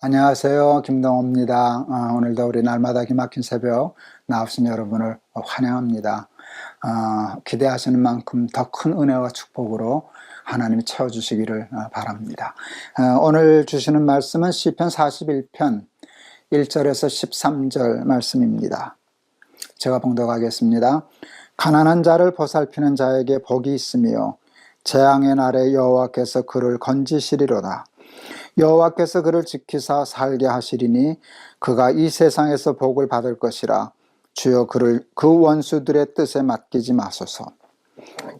안녕하세요. 김동호입니다. 오늘도 우리 날마다 기막힌 새벽 나오신 여러분을 환영합니다. 기대하시는 만큼 더 큰 은혜와 축복으로 하나님이 채워주시기를 바랍니다. 오늘 주시는 말씀은 시편 41편 1절에서 13절 말씀입니다. 제가 봉독하겠습니다. 가난한 자를 보살피는 자에게 복이 있으며 재앙의 날에 여호와께서 그를 건지시리로다. 여호와께서 그를 지키사 살게 하시리니 그가 이 세상에서 복을 받을 것이라. 주여 그를 그 원수들의 뜻에 맡기지 마소서.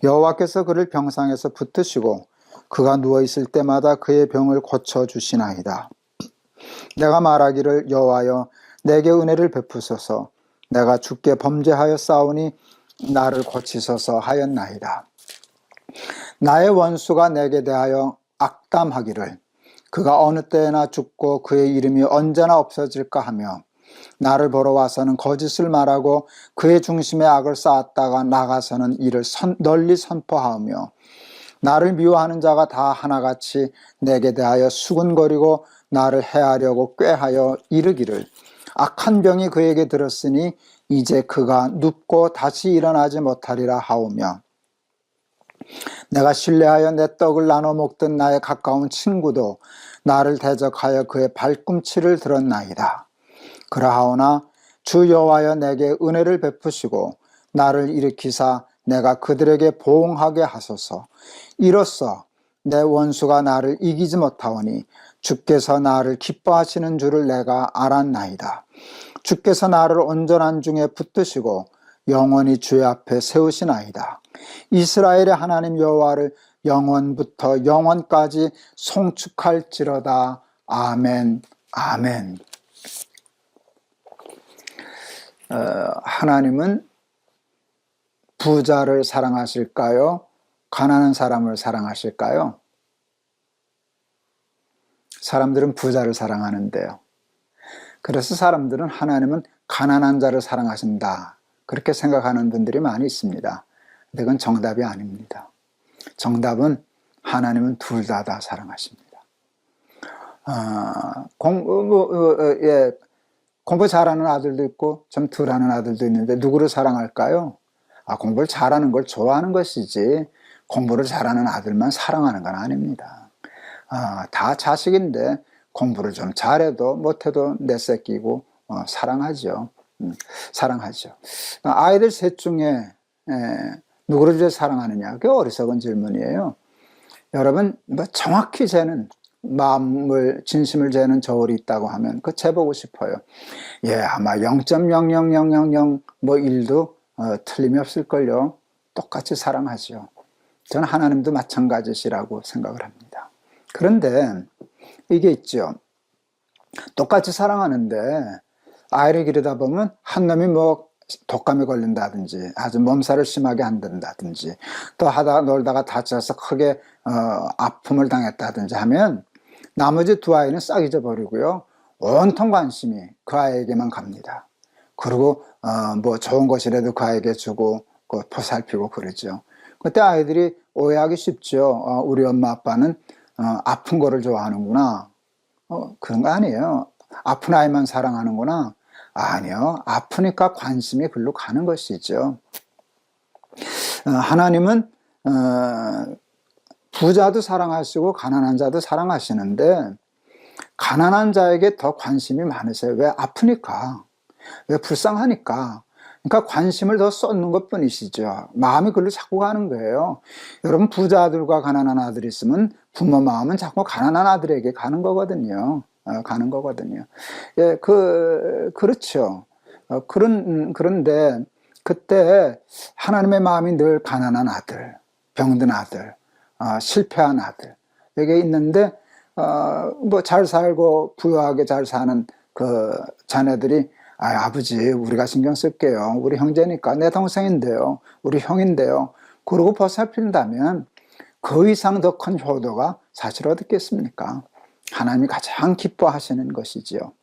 여호와께서 그를 병상에서 붙드시고 그가 누워있을 때마다 그의 병을 고쳐주시나이다. 내가 말하기를 여호와여 내게 은혜를 베푸소서. 내가 주께 범죄하여 싸우니 나를 고치소서 하였나이다. 나의 원수가 내게 대하여 악담하기를 그가 어느 때나 죽고 그의 이름이 언제나 없어질까 하며 나를 보러 와서는 거짓을 말하고 그의 중심에 악을 쌓았다가 나가서는 이를 널리 선포하며 나를 미워하는 자가 다 하나같이 내게 대하여 수군거리고 나를 해하려고 꾀하여 이르기를 악한 병이 그에게 들었으니 이제 그가 눕고 다시 일어나지 못하리라 하오며 내가 신뢰하여 내 떡을 나눠 먹던 나의 가까운 친구도 나를 대적하여 그의 발꿈치를 들었나이다. 그러하오나 주 여호와여 내게 은혜를 베푸시고 나를 일으키사 내가 그들에게 보응하게 하소서. 이로써 내 원수가 나를 이기지 못하오니 주께서 나를 기뻐하시는 줄을 내가 알았나이다. 주께서 나를 온전한 중에 붙드시고 영원히 주의 앞에 세우시나이다. 이스라엘의 하나님 여호와를 영원부터 영원까지 송축할지로다. 아멘. 아멘. 하나님은 부자를 사랑하실까요? 가난한 사람을 사랑하실까요? 사람들은 부자를 사랑하는데요. 그래서 사람들은 하나님은 가난한 자를 사랑하신다. 그렇게 생각하는 분들이 많이 있습니다. 근데 그건 정답이 아닙니다. 정답은 하나님은 둘 다 사랑하십니다. 공부 잘하는 아들도 있고 좀 덜하는 아들도 있는데 누구를 사랑할까요? 공부를 잘하는 걸 좋아하는 것이지 공부를 잘하는 아들만 사랑하는 건 아닙니다. 다 자식인데 공부를 좀 잘해도 못해도 내 새끼고 사랑하죠. 사랑하죠. 아이들 셋 중에 누구를 제일 사랑하느냐? 그게 어리석은 질문이에요. 여러분, 정확히 재는 마음을 진심을 재는 저울이 있다고 하면 그거 재보고 싶어요. 아마 0.00000 1도 틀림이 없을걸요. 똑같이 사랑하죠. 저는 하나님도 마찬가지시라고 생각을 합니다. 그런데 이게 있죠. 똑같이 사랑하는데 아이를 기르다 보면 한 놈이 독감에 걸린다든지 아주 몸살을 심하게 한다든지 또 놀다가 다쳐서 크게 아픔을 당했다든지 하면 나머지 두 아이는 싹 잊어버리고요. 온통 관심이 그 아이에게만 갑니다. 그리고 좋은 것이라도 그 아이에게 주고 보살피고 그러죠. 그때 아이들이 오해하기 쉽죠. 우리 엄마 아빠는 아픈 거를 좋아하는구나. 그런 거 아니에요. 아픈 아이만 사랑하는구나. 아니요. 아프니까 관심이 글로 가는 것이죠. 하나님은 부자도 사랑하시고 가난한 자도 사랑하시는데 가난한 자에게 더 관심이 많으세요. 왜? 아프니까. 왜? 불쌍하니까. 그러니까 관심을 더 쏟는 것뿐이시죠. 마음이 글로 자꾸 가는 거예요. 여러분 부자 아들과 가난한 아들이 있으면 부모 마음은 자꾸 가난한 아들에게 가는 거거든요. 가는 거거든요. 그렇죠. 그런데 그때 하나님의 마음이 늘 가난한 아들, 병든 아들, 실패한 아들 여기 있는데 잘 살고 부유하게 잘 사는 그 자녀들이 아버지 우리가 신경 쓸게요. 우리 형제니까 내 동생인데요. 우리 형인데요. 그러고 보살핀다면 그 이상 더 큰 효도가 사실 어디 있겠습니까? 하나님이 가장 기뻐하시는 것이지요.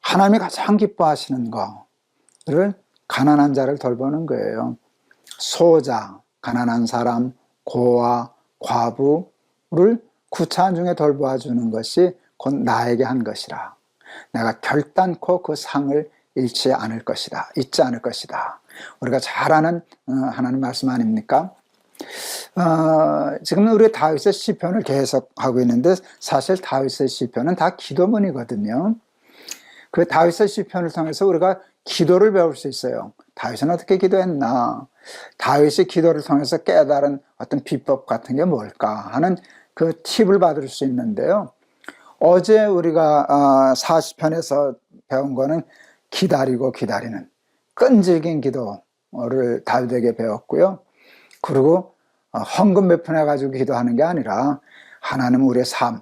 하나님이 가장 기뻐하시는 거를 가난한 자를 돌보는 거예요. 소자, 가난한 사람, 고아, 과부를 구차한 중에 돌보아주는 것이 곧 나에게 한 것이라. 내가 결단코 그 상을 잃지 않을 것이다. 잊지 않을 것이다. 우리가 잘 아는 하나님 말씀 아닙니까? 지금 우리 다윗의 시편을 계속하고 있는데 사실 다윗의 시편은 다 기도문이거든요. 그 다윗의 시편을 통해서 우리가 기도를 배울 수 있어요. 다윗은 어떻게 기도했나? 다윗이 기도를 통해서 깨달은 어떤 비법 같은 게 뭘까 하는 그 팁을 받을 수 있는데요. 어제 우리가 40편에서 배운 거는 기다리고 기다리는 끈질긴 기도를 다윗에게 배웠고요. 그리고 헌금 베푼해가지고 기도하는 게 아니라 하나님 우리의 삶,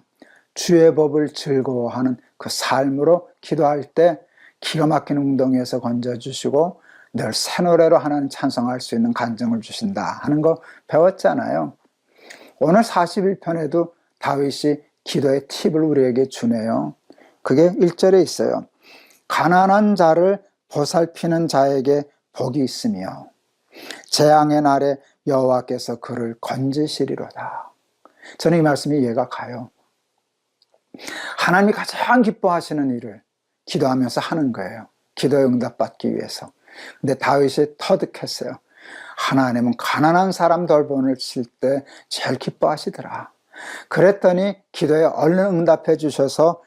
주의 법을 즐거워하는 그 삶으로 기도할 때 기가 막힌 웅덩이에서 건져주시고 늘 새 노래로 하나님 찬송할 수 있는 간증을 주신다 하는 거 배웠잖아요. 오늘 41편에도 다윗이 기도의 팁을 우리에게 주네요. 그게 1절에 있어요. 가난한 자를 보살피는 자에게 복이 있으며 재앙의 날에 여호와께서 그를 건지시리로다. 저는 이 말씀이 이해가 가요. 하나님이 가장 기뻐하시는 일을 기도하면서 하는 거예요. 기도에 응답받기 위해서. 근데 다윗이 터득했어요. 하나님은 가난한 사람 돌보실 때 제일 기뻐하시더라. 그랬더니 기도에 얼른 응답해 주셔서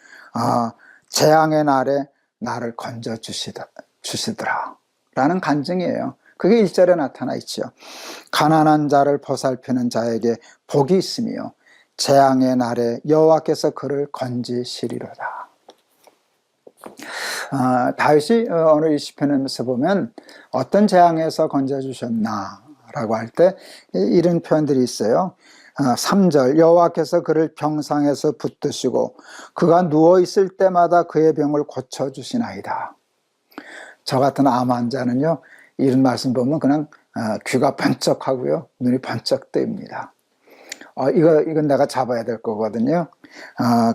재앙의 날에 나를 건져 주시더라 라는 간증이에요. 그게 1절에 나타나 있죠. 가난한 자를 보살피는 자에게 복이 있으며 재앙의 날에 여호와께서 그를 건지시리로다. 다윗이 오늘 이 시편에서 보면 어떤 재앙에서 건져주셨나 라고 할 때 이런 표현들이 있어요. 3절 여호와께서 그를 병상에서 붙드시고 그가 누워있을 때마다 그의 병을 고쳐주시나이다. 저 같은 암 환자는요 이런 말씀 보면 그냥 귀가 번쩍하고요 눈이 번쩍 뜨입니다. 이건 내가 잡아야 될 거거든요.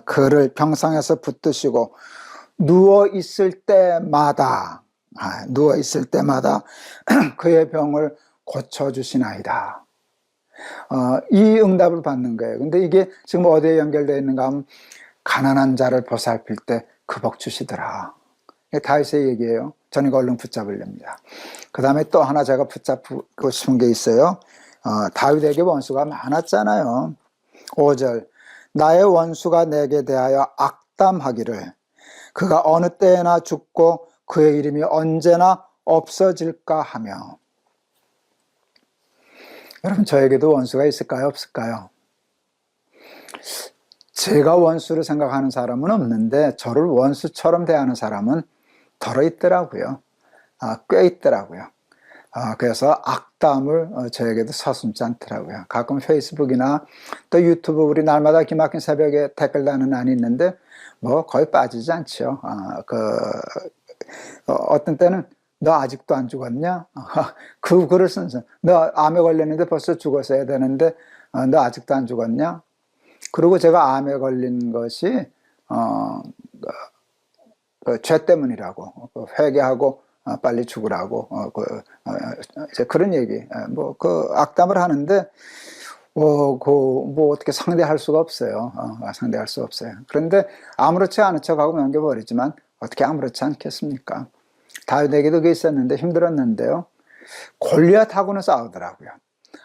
그를 병상에서 붙드시고 누워 있을 때마다 그의 병을 고쳐주시나이다. 이 응답을 받는 거예요. 근데 이게 지금 어디에 연결되어 있는가 하면 가난한 자를 보살필 때 그 복 주시더라. 다윗의 얘기예요. 저는 이거 얼른 붙잡으렵니다. 그 다음에 또 하나 제가 붙잡고 싶은 게 있어요. 다윗에게 원수가 많았잖아요. 5절 나의 원수가 내게 대하여 악담하기를 그가 어느 때나 죽고 그의 이름이 언제나 없어질까 하며. 여러분 저에게도 원수가 있을까요? 없을까요? 제가 원수를 생각하는 사람은 없는데 저를 원수처럼 대하는 사람은 덜어 있더라고요. 꽤 있더라고요. 그래서 악담을 저에게도 서슴지 않더라고요. 가끔 페이스북이나 또 유튜브 우리 날마다 기막힌 새벽에 댓글 다는 난이 있는데 뭐 거의 빠지지 않죠. 어떤 때는 너 아직도 안 죽었냐? 그 글을 쓴 사람, 너 암에 걸렸는데 벌써 죽었어야 되는데 너 아직도 안 죽었냐? 그리고 제가 암에 걸린 것이 죄 때문이라고 회개하고 빨리 죽으라고 이제 그런 얘기 그 악담을 하는데 어떻게 상대할 수가 없어요. 상대할 수 없어요. 그런데 아무렇지 않은 척하고 넘겨버리지만 어떻게 아무렇지 않겠습니까? 다윗에게도 그게 있었는데 힘들었는데요. 골리앗하고는 싸우더라고요.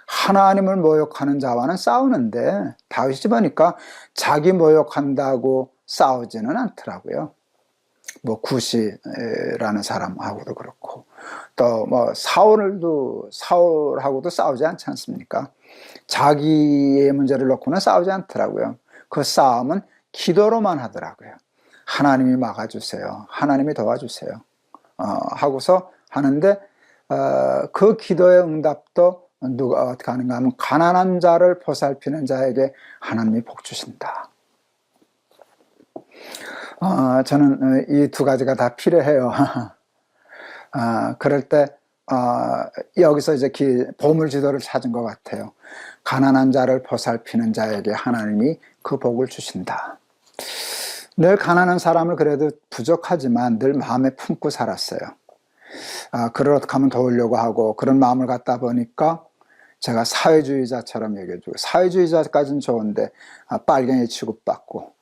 하나님을 모욕하는 자와는 싸우는데 다윗이 보니까 자기 모욕한다고 싸우지는 않더라고요. 뭐 구시라는 사람하고도 그렇고 또 뭐 사울하고도 싸우지 않지 않습니까? 자기의 문제를 놓고는 싸우지 않더라고요. 그 싸움은 기도로만 하더라고요. 하나님이 막아주세요. 하나님이 도와주세요. 하고서 하는데 그 기도의 응답도 누가 어떻게 하는가 하면 가난한 자를 보살피는 자에게 하나님이 복 주신다. 저는 이 두 가지가 다 필요해요. 그럴 때 여기서 이제 보물지도를 찾은 것 같아요. 가난한 자를 보살피는 자에게 하나님이 그 복을 주신다. 늘 가난한 사람을 그래도 부족하지만 늘 마음에 품고 살았어요. 그렇게 하면 도우려고 하고 그런 마음을 갖다 보니까 제가 사회주의자처럼 얘기해주고, 사회주의자까지는 좋은데 빨갱이 취급받고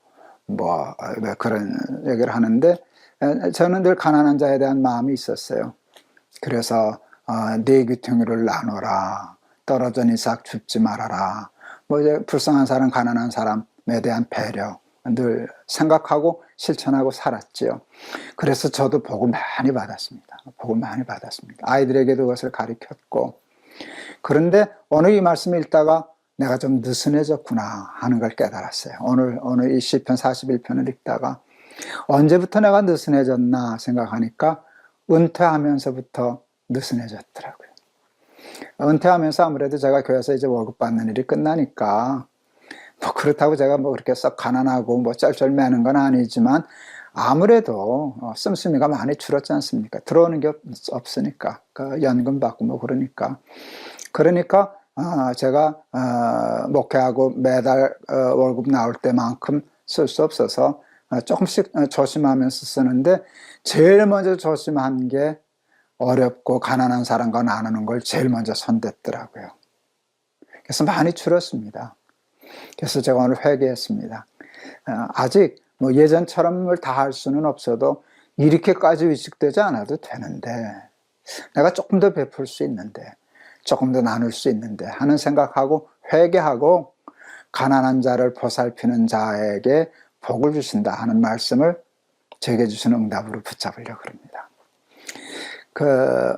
뭐 그런 얘기를 하는데, 저는 늘 가난한 자에 대한 마음이 있었어요. 그래서 네 귀퉁이를 나눠라, 떨어져 이삭 줍지 말아라, 뭐 이제 불쌍한 사람, 가난한 사람에 대한 배려 늘 생각하고 실천하고 살았지요. 그래서 저도 복을 많이 받았습니다. 복을 많이 받았습니다. 아이들에게도 그것을 가르쳤고. 그런데 오늘 이 말씀을 읽다가 내가 좀 느슨해졌구나 하는 걸 깨달았어요. 오늘 이 시편 41편을 읽다가 언제부터 내가 느슨해졌나 생각하니까 은퇴하면서부터 느슨해졌더라고요. 은퇴하면서 아무래도 제가 교회에서 이제 월급 받는 일이 끝나니까, 뭐 그렇다고 제가 뭐 그렇게 썩 가난하고 뭐 쩔쩔매는 건 아니지만 아무래도 씀씀이가 많이 줄었지 않습니까? 들어오는 게 없으니까, 그 연금 받고 뭐 그러니까 제가 목회하고 매달 월급 나올 때만큼 쓸 수 없어서 조금씩 조심하면서 쓰는데, 제일 먼저 조심한 게 어렵고 가난한 사람과 나누는 걸 제일 먼저 손댔더라고요. 그래서 많이 줄었습니다. 그래서 제가 오늘 회개했습니다. 아직 뭐 예전처럼 다 할 수는 없어도 이렇게까지 위축되지 않아도 되는데, 내가 조금 더 베풀 수 있는데, 조금 더 나눌 수 있는데 하는 생각하고 회개하고, 가난한 자를 보살피는 자에게 복을 주신다 하는 말씀을 제게 주신 응답으로 붙잡으려고 합니다.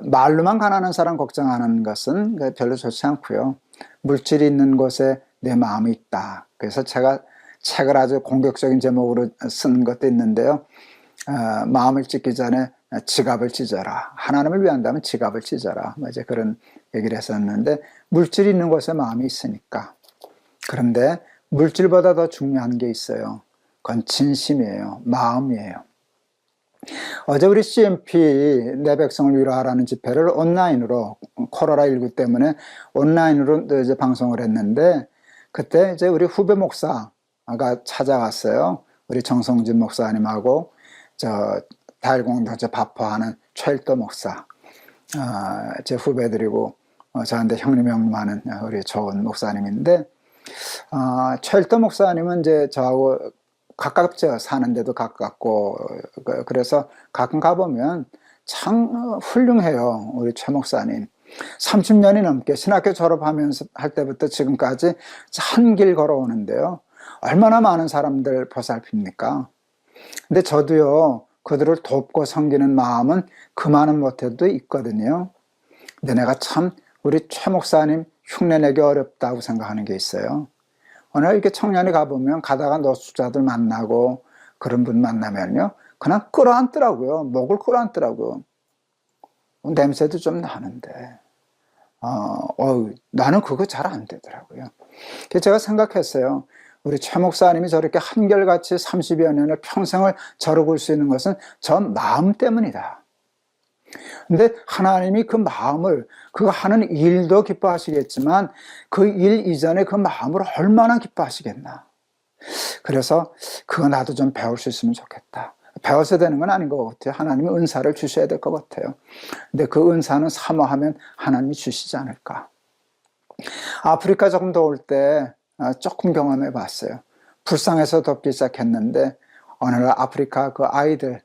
말로만 가난한 사람 걱정하는 것은 별로 좋지 않고요. 물질이 있는 곳에 내 마음이 있다. 그래서 제가 책을 아주 공격적인 제목으로 쓴 것도 있는데요. 마음을 찢기 전에 지갑을 찢어라. 하나님을 위한다면 지갑을 찢어라. 이제 그런 얘기를 했었는데, 물질이 있는 곳에 마음이 있으니까. 그런데 물질보다 더 중요한 게 있어요. 그건 진심이에요. 마음이에요. 어제 우리 CMP 내 백성을 위로하라는 집회를 온라인으로, 코로나19 때문에 온라인으로 이제 방송을 했는데, 그때 이제 우리 후배 목사가 찾아왔어요. 우리 정성진 목사님하고 달공도제 바포하는 최일도 목사, 제 후배들이고 저한테 형님 하는 우리 좋은 목사님인데, 최일도 목사님은 이제 저하고 가깝죠. 사는데도 가깝고. 그래서 가끔 가보면 참 훌륭해요. 우리 최 목사님. 30년이 넘게 신학교 졸업하면서 할 때부터 지금까지 한 길 걸어오는데요. 얼마나 많은 사람들 보살핍니까? 근데 저도요, 그들을 돕고 섬기는 마음은 그만은 못해도 있거든요. 근데 내가 참 우리 최 목사님 흉내내기 어렵다고 생각하는 게 있어요. 오늘 이렇게 청년이 가보면 가다가 노숙자들 만나고 그런 분 만나면요, 그냥 끌어안더라고요. 목을 끌어안더라고요. 냄새도 좀 나는데, 나는 그거 잘 안 되더라고요. 그래서 제가 생각했어요. 우리 최 목사님이 저렇게 한결같이 30여 년을 평생을 저러고 수 있는 것은 저 마음 때문이다. 근데 하나님이 그 마음을, 그거 하는 일도 기뻐하시겠지만 그 일 이전에 그 마음을 얼마나 기뻐하시겠나. 그래서 그거 나도 좀 배울 수 있으면 좋겠다. 배워서 되는 건 아닌 것 같아요. 하나님이 은사를 주셔야 될 것 같아요. 근데 그 은사는 사모하면 하나님이 주시지 않을까. 아프리카 조금 더 올 때 조금 경험해 봤어요. 불쌍해서 돕기 시작했는데, 어느 날 아프리카 그 아이들,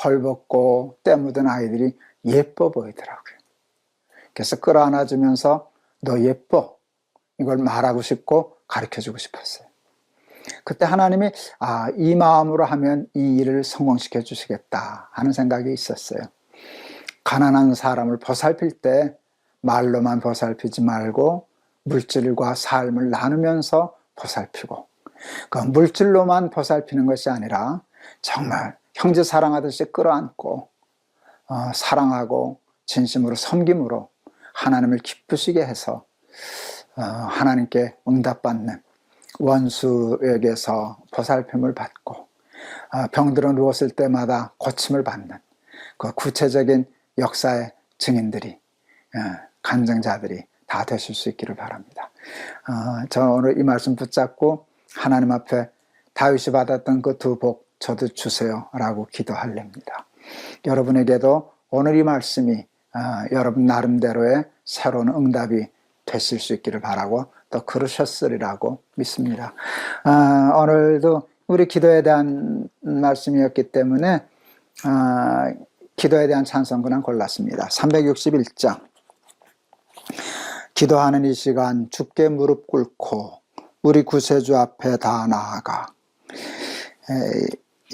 헐벗고 때 묻은 아이들이 예뻐 보이더라고요. 그래서 끌어안아주면서 너 예뻐, 이걸 말하고 싶고 가르쳐주고 싶었어요. 그때 하나님이 이 마음으로 하면 이 일을 성공시켜 주시겠다 하는 생각이 있었어요. 가난한 사람을 보살필 때 말로만 보살피지 말고 물질과 삶을 나누면서 보살피고, 그 물질로만 보살피는 것이 아니라 정말 형제 사랑하듯이 끌어안고 사랑하고 진심으로 섬김으로 하나님을 기쁘시게 해서 하나님께 응답받는, 원수에게서 보살핌을 받고 병들어 누웠을 때마다 고침을 받는 그 구체적인 역사의 증인들이, 간증자들이 다 되실 수 있기를 바랍니다. 저 오늘 이 말씀 붙잡고 하나님 앞에 다윗이 받았던 그 두 복 저도 주세요 라고 기도하렵니다. 여러분에게도 오늘 이 말씀이 여러분 나름대로의 새로운 응답이 되실 수 있기를 바라고 또 그러셨으리라고 믿습니다. 오늘도 우리 기도에 대한 말씀이었기 때문에 기도에 대한 찬송가는 골랐습니다. 361장. 기도하는 이 시간 주께 무릎 꿇고 우리 구세주 앞에 다 나아가.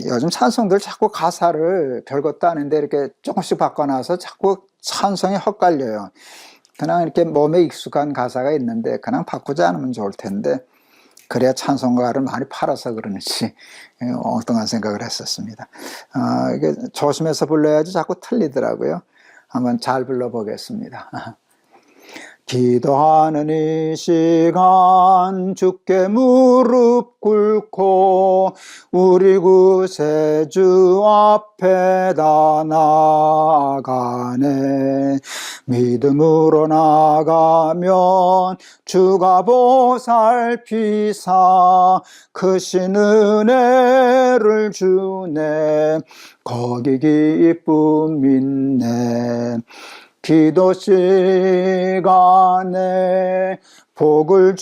요즘 찬송들 자꾸 가사를 별것도 아닌데 이렇게 조금씩 바꿔놔서 자꾸 찬송이 헛갈려요. 그냥 이렇게 몸에 익숙한 가사가 있는데 그냥 바꾸지 않으면 좋을 텐데 그래야 찬송가를 많이 팔아서 그러는지 엉뚱한 생각을 했었습니다. 이게 조심해서 불러야지 자꾸 틀리더라고요. 한번 잘 불러보겠습니다. 기도하는 이 시간 주께 무릎 꿇고 우리 구세주 앞에 다 나아가네. 믿음으로 나가면 주가 보살피사 크신 은혜를 주네. 거기 기쁨 있네. 기도 시간에 복을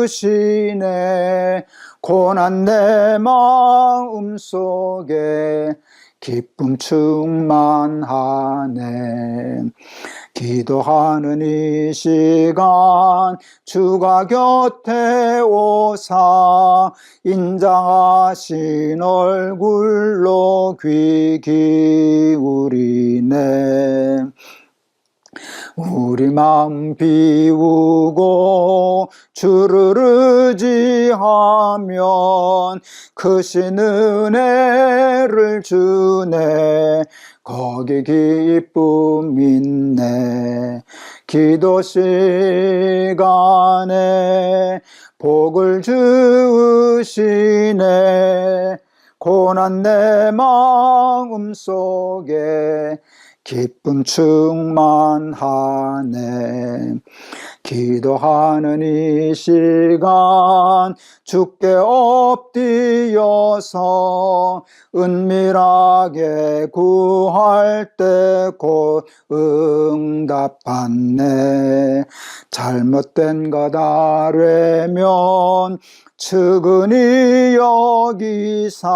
주시네. 고난 내 마음 속에 기쁨 충만하네. 기도하는 이 시간 주가 곁에 오사 인장하신 얼굴로 귀 기울이네. 우리 마음 비우고 주를 의지하면 크신 은혜를 주네. 거기 기쁨 있네. 기도 시간에 복을 주시네. 고난 내 마음 속에 기쁨 충만하네. 기도하는 이 시간 주께 엎드려서 은밀하게 구할 때 곧 응답받네. 잘못된 것 아뢰면 측은히 여기사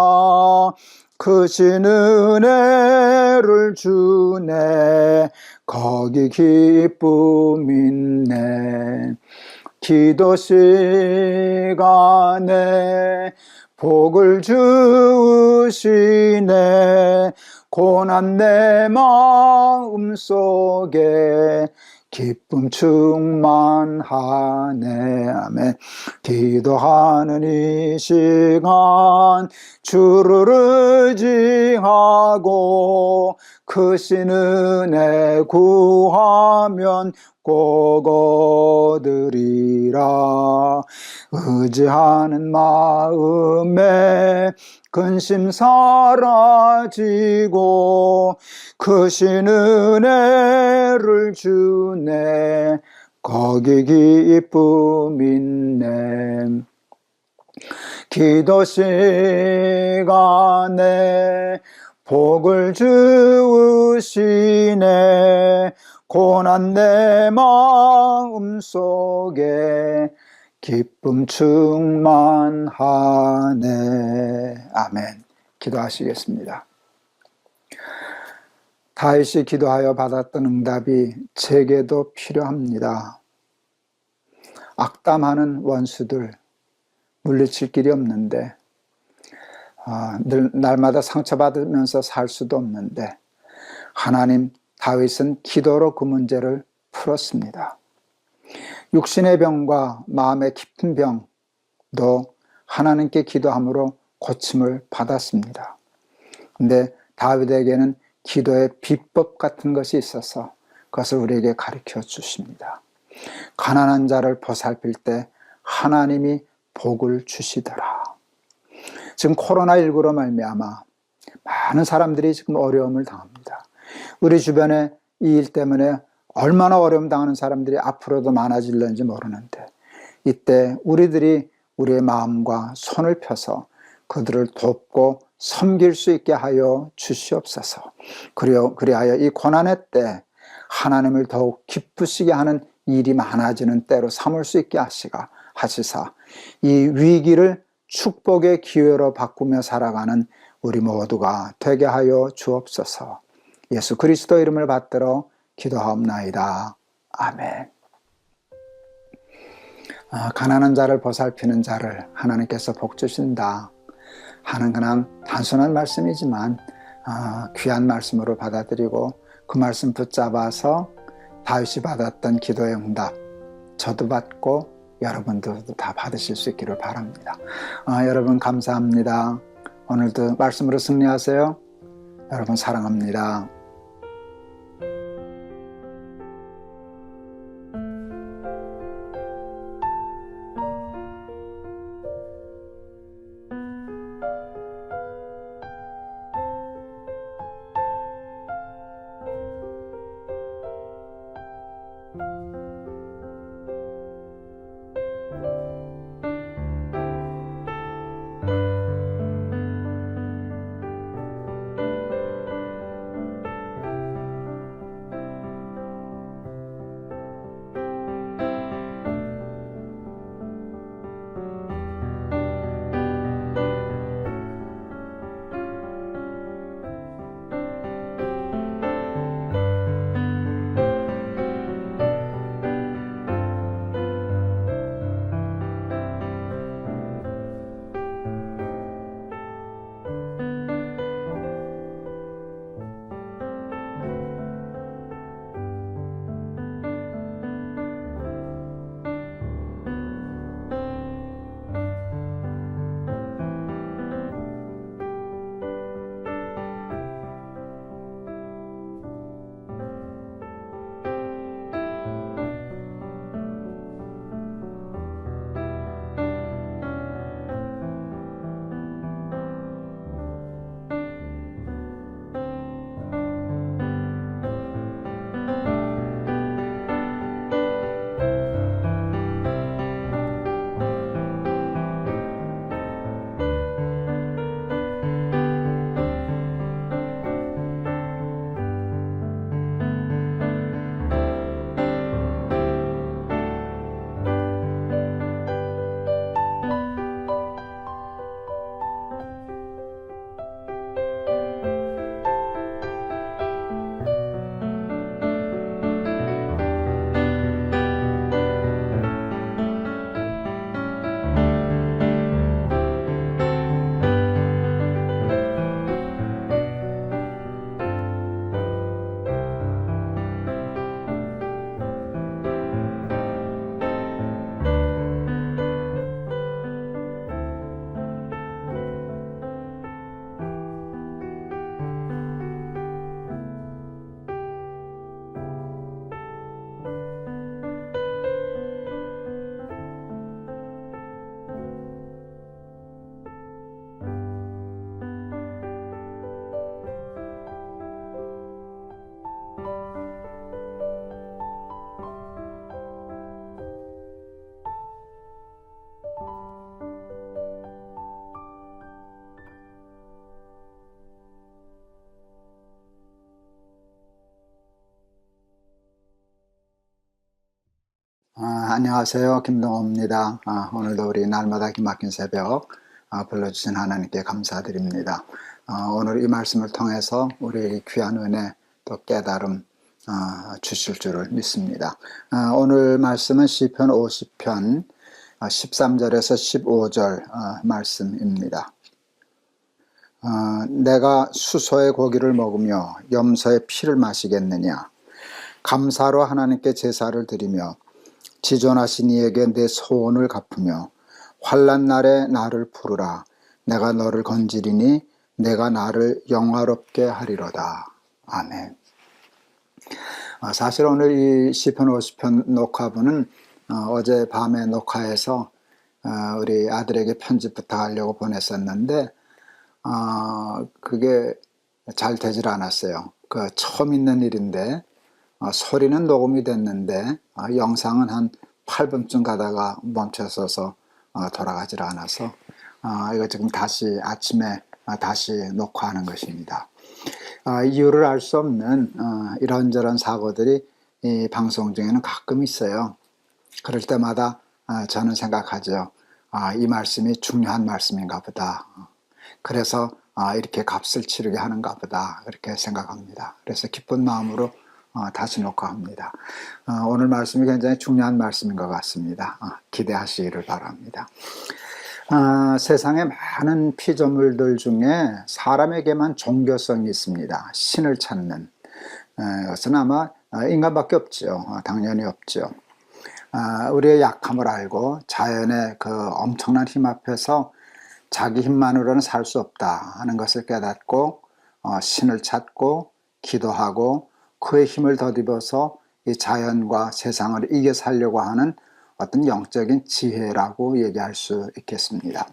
크신 은혜를 주네. 거기 기쁨 있네. 기도 시간에 복을 주시네. 고난 내 마음 속에 기쁨 충만하네. 아멘. 기도하는 이 시간 주를 의지하고 크신 은혜 구하면 꼭 얻으리라. 의지하는 마음에 근심 사라지고 크신 은혜를 주네. 거기 기쁨 있네. 기도 시간에 복을 주시네. 고난 내 마음 속에 기쁨 충만하네. 아멘. 기도하시겠습니다. 다윗이 기도하여 받았던 응답이 제게도 필요합니다. 악담하는 원수들 물리칠 길이 없는데 늘 날마다 상처받으면서 살 수도 없는데 하나님, 다윗은 기도로 그 문제를 풀었습니다. 육신의 병과 마음의 깊은 병도 하나님께 기도함으로 고침을 받았습니다. 근데 다윗에게는 기도의 비법 같은 것이 있어서 그것을 우리에게 가르쳐 주십니다. 가난한 자를 보살필 때 하나님이 복을 주시더라. 지금 코로나19로 말미암아 많은 사람들이 지금 어려움을 당합니다. 우리 주변에 이 일 때문에 얼마나 어려움 당하는 사람들이 앞으로도 많아질는지 모르는데 이때 우리들이 우리의 마음과 손을 펴서 그들을 돕고 섬길 수 있게 하여 주시옵소서. 그리하여 이 고난의 때 하나님을 더욱 기쁘시게 하는 일이 많아지는 때로 삼을 수 있게 하시사 이 위기를 축복의 기회로 바꾸며 살아가는 우리 모두가 되게 하여 주옵소서. 예수 그리스도 이름을 받들어 기도하옵나이다. 아멘. 가난한 자를 보살피는 자를 하나님께서 복 주신다 하는 그냥 단순한 말씀이지만 귀한 말씀으로 받아들이고 그 말씀 붙잡아서 다윗이 받았던 기도의 응답 저도 받고 여러분들도 다 받으실 수 있기를 바랍니다. 여러분 감사합니다. 오늘도 말씀으로 승리하세요. 여러분 사랑합니다. 안녕하세요. 김동호입니다. 오늘도 우리 날마다 기막힌 새벽 불러주신 하나님께 감사드립니다. 오늘 이 말씀을 통해서 우리 귀한 은혜 또 깨달음 주실 줄을 믿습니다. 오늘 말씀은 시편 50편 13절에서 15절 말씀입니다. 내가 수소의 고기를 먹으며 염소의 피를 마시겠느냐. 감사로 하나님께 제사를 드리며 지존하신 이에게 내 소원을 갚으며 환난 날에 나를 부르라. 내가 너를 건지리니 내가 나를 영화롭게 하리로다. 아멘. 사실 오늘 이 시편 50편 녹화분은 어제 밤에 녹화해서 우리 아들에게 편집 부탁하려고 보냈었는데 그게 잘 되질 않았어요. 처음 있는 일인데 소리는 녹음이 됐는데 영상은 한 8분쯤 가다가 멈춰서서 돌아가질 않아서 이거 지금 다시 아침에 다시 녹화하는 것입니다. 이유를 알 수 없는 이런저런 사고들이 이 방송 중에는 가끔 있어요. 그럴 때마다 저는 생각하죠. 이 말씀이 중요한 말씀인가 보다. 그래서 이렇게 값을 치르게 하는가 보다. 그렇게 생각합니다. 그래서 기쁜 마음으로 다시 녹화합니다. 오늘 말씀이 굉장히 중요한 말씀인 것 같습니다. 기대하시기를 바랍니다. 세상에 많은 피조물들 중에 사람에게만 종교성이 있습니다. 신을 찾는. 그것은 아마 인간밖에 없죠. 당연히 없죠. 우리의 약함을 알고 자연의 그 엄청난 힘 앞에서 자기 힘만으로는 살 수 없다 하는 것을 깨닫고 신을 찾고 기도하고 그의 힘을 덧입어서 이 자연과 세상을 이겨 살려고 하는 어떤 영적인 지혜라고 얘기할 수 있겠습니다.